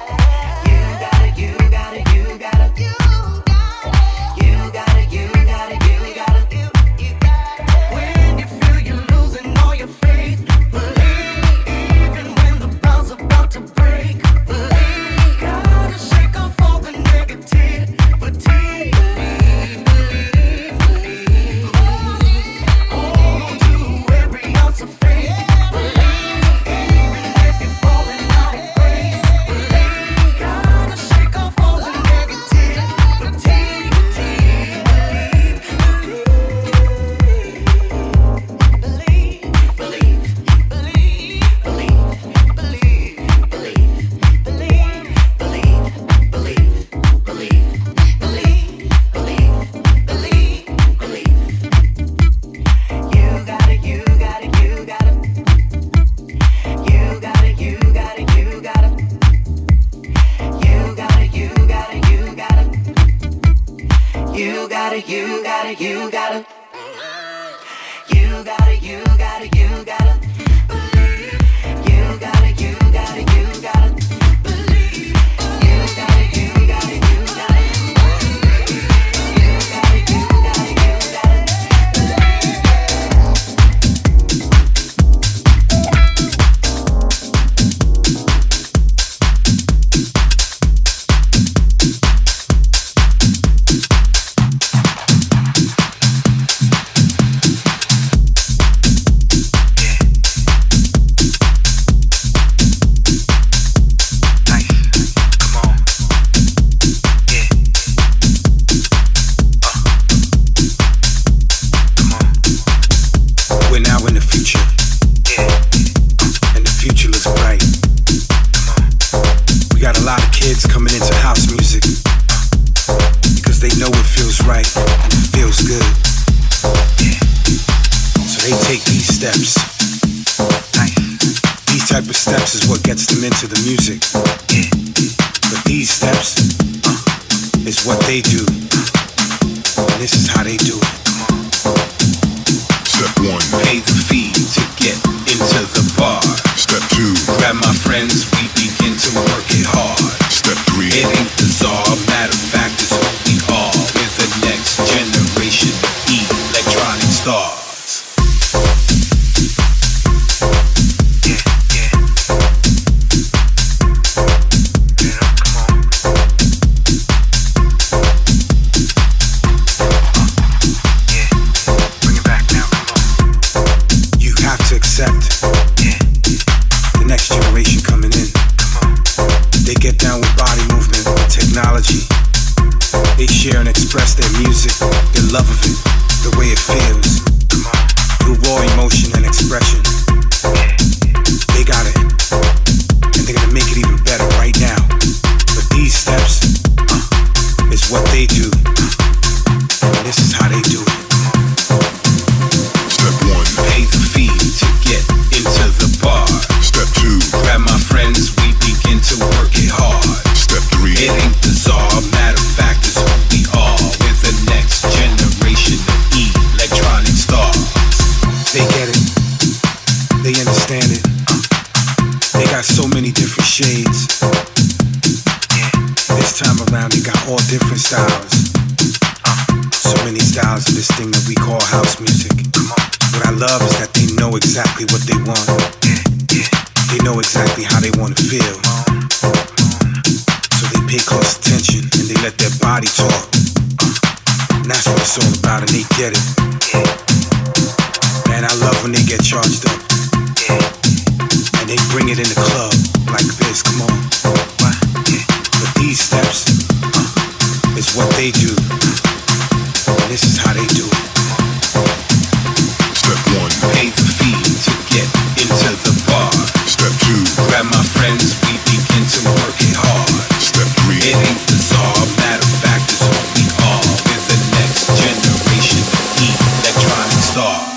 You got it, you got it, you got it. You got it, you got it, you got it. When you feel you're losing all your faith, believe. Even when the bell's about to break, believe. Gotta shake off all the negativity. Believe, believe, believe. Hold on to every ounce of faith. Believe, even if you're falling out of grace. Believe, gotta shake off all the negativity. Believe, believe, believe, believe, believe, believe, believe, believe, believe, believe, believe, believe. You got it, you got it, you got it. You got it, you got it, you got it. You got it, you got it, you got it. You got it, you got it, you got it. You got it, you got it, you got it. Believe. You got it, you got it, you got it. Believe. You got it, you got it, you got it. You got it, you got it, you got it. We're now in the future, and the future looks bright. We got a lot of kids coming into house music because they know it feels right and it feels good. So they take these steps. These type of steps is what gets them into the music. But these steps is what they do, and this is how they do it. Step one, Pay the fee to get into the bar. step two, Grab my friends, we begin to work it hard. step three, It ain't bizarre, matter of fact, it's who we are. We're the next generation of electronic stars. You have to accept love of it, the way it feels. Through raw emotion and expression. They got it, and they're gonna make it even better right now. But these steps is what they do, and this is how they do it. Step 1, pay the fee to get into the bar. Step 2, grab my friends, we begin to work it hard. Step 3, it ain't bizarre, matter of fact, it's who we are. We're the next generation of electronic stars. They get it, they understand it. They got so many different shades. This time around, they got all different styles. So many styles of this thing that we call house music. What I love is that they know exactly what they want. They know exactly how they want to feel. So they pay close attention and they let their body talk. And that's what it's all about, and they get it. Man, I love when they get charged up. And they bring it in the club like this, come on. But these steps is what they do. And this is how they do it. Step 1, pay the fee to get into the bar. Step 2, grab my friends, we begin to work it hard. Step 3, it ain't bizarre, matter of fact, it's who we are. We're the next generation of electronic stars.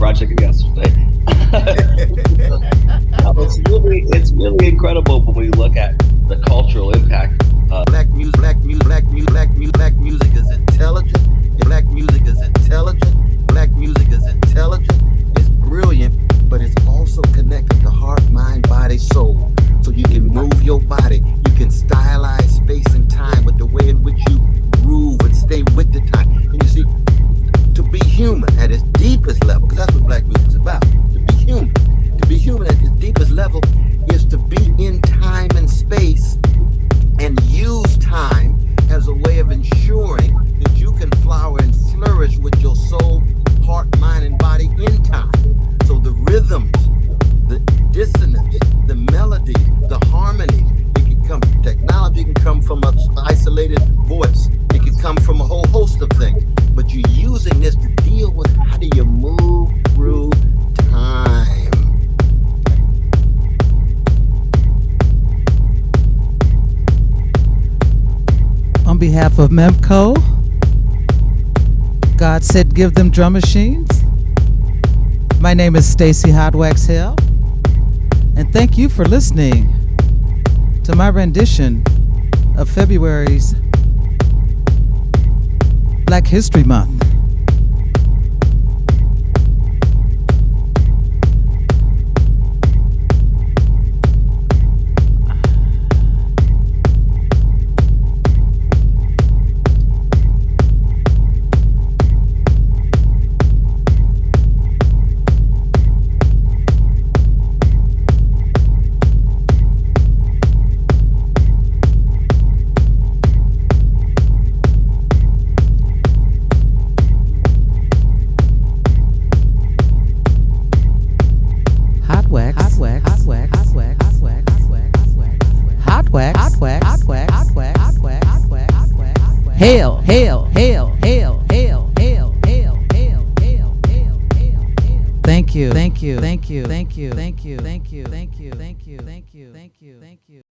project yesterday. It's really incredible when we look at the cultural impact. Black music is intelligent. Black music is intelligent. Black music is intelligent. It's brilliant, but it's also connected to heart, mind, body, soul. So you can move your body. You can stylize space and time with the way in which you groove and stay with the time. And you see, to be human at its deepest level, because that's what black music's about. To be human. To be human at its deepest level is to be in time and space and use time as a way of ensuring that you can flower and flourish with your soul, heart, mind, and body in time. So the rhythms, the dissonance, the melodies, the harmonies, it can come from technology, it can come from an isolated voice, it can come from a whole host of things. But you're using this to deal with how do you move through time. On behalf of MEMCO, God said give them drum machines. My name is Stacey Hotwaxx Hale, and thank you for listening to my rendition of February's Black History Month. Hale, Hale, Hale, Hale, Hale, Hale, Hale, Hale, Hale, Hale, Hale. Thank you, thank you, thank you, thank you, thank you, thank you, thank you, thank you, thank you, thank you, thank you.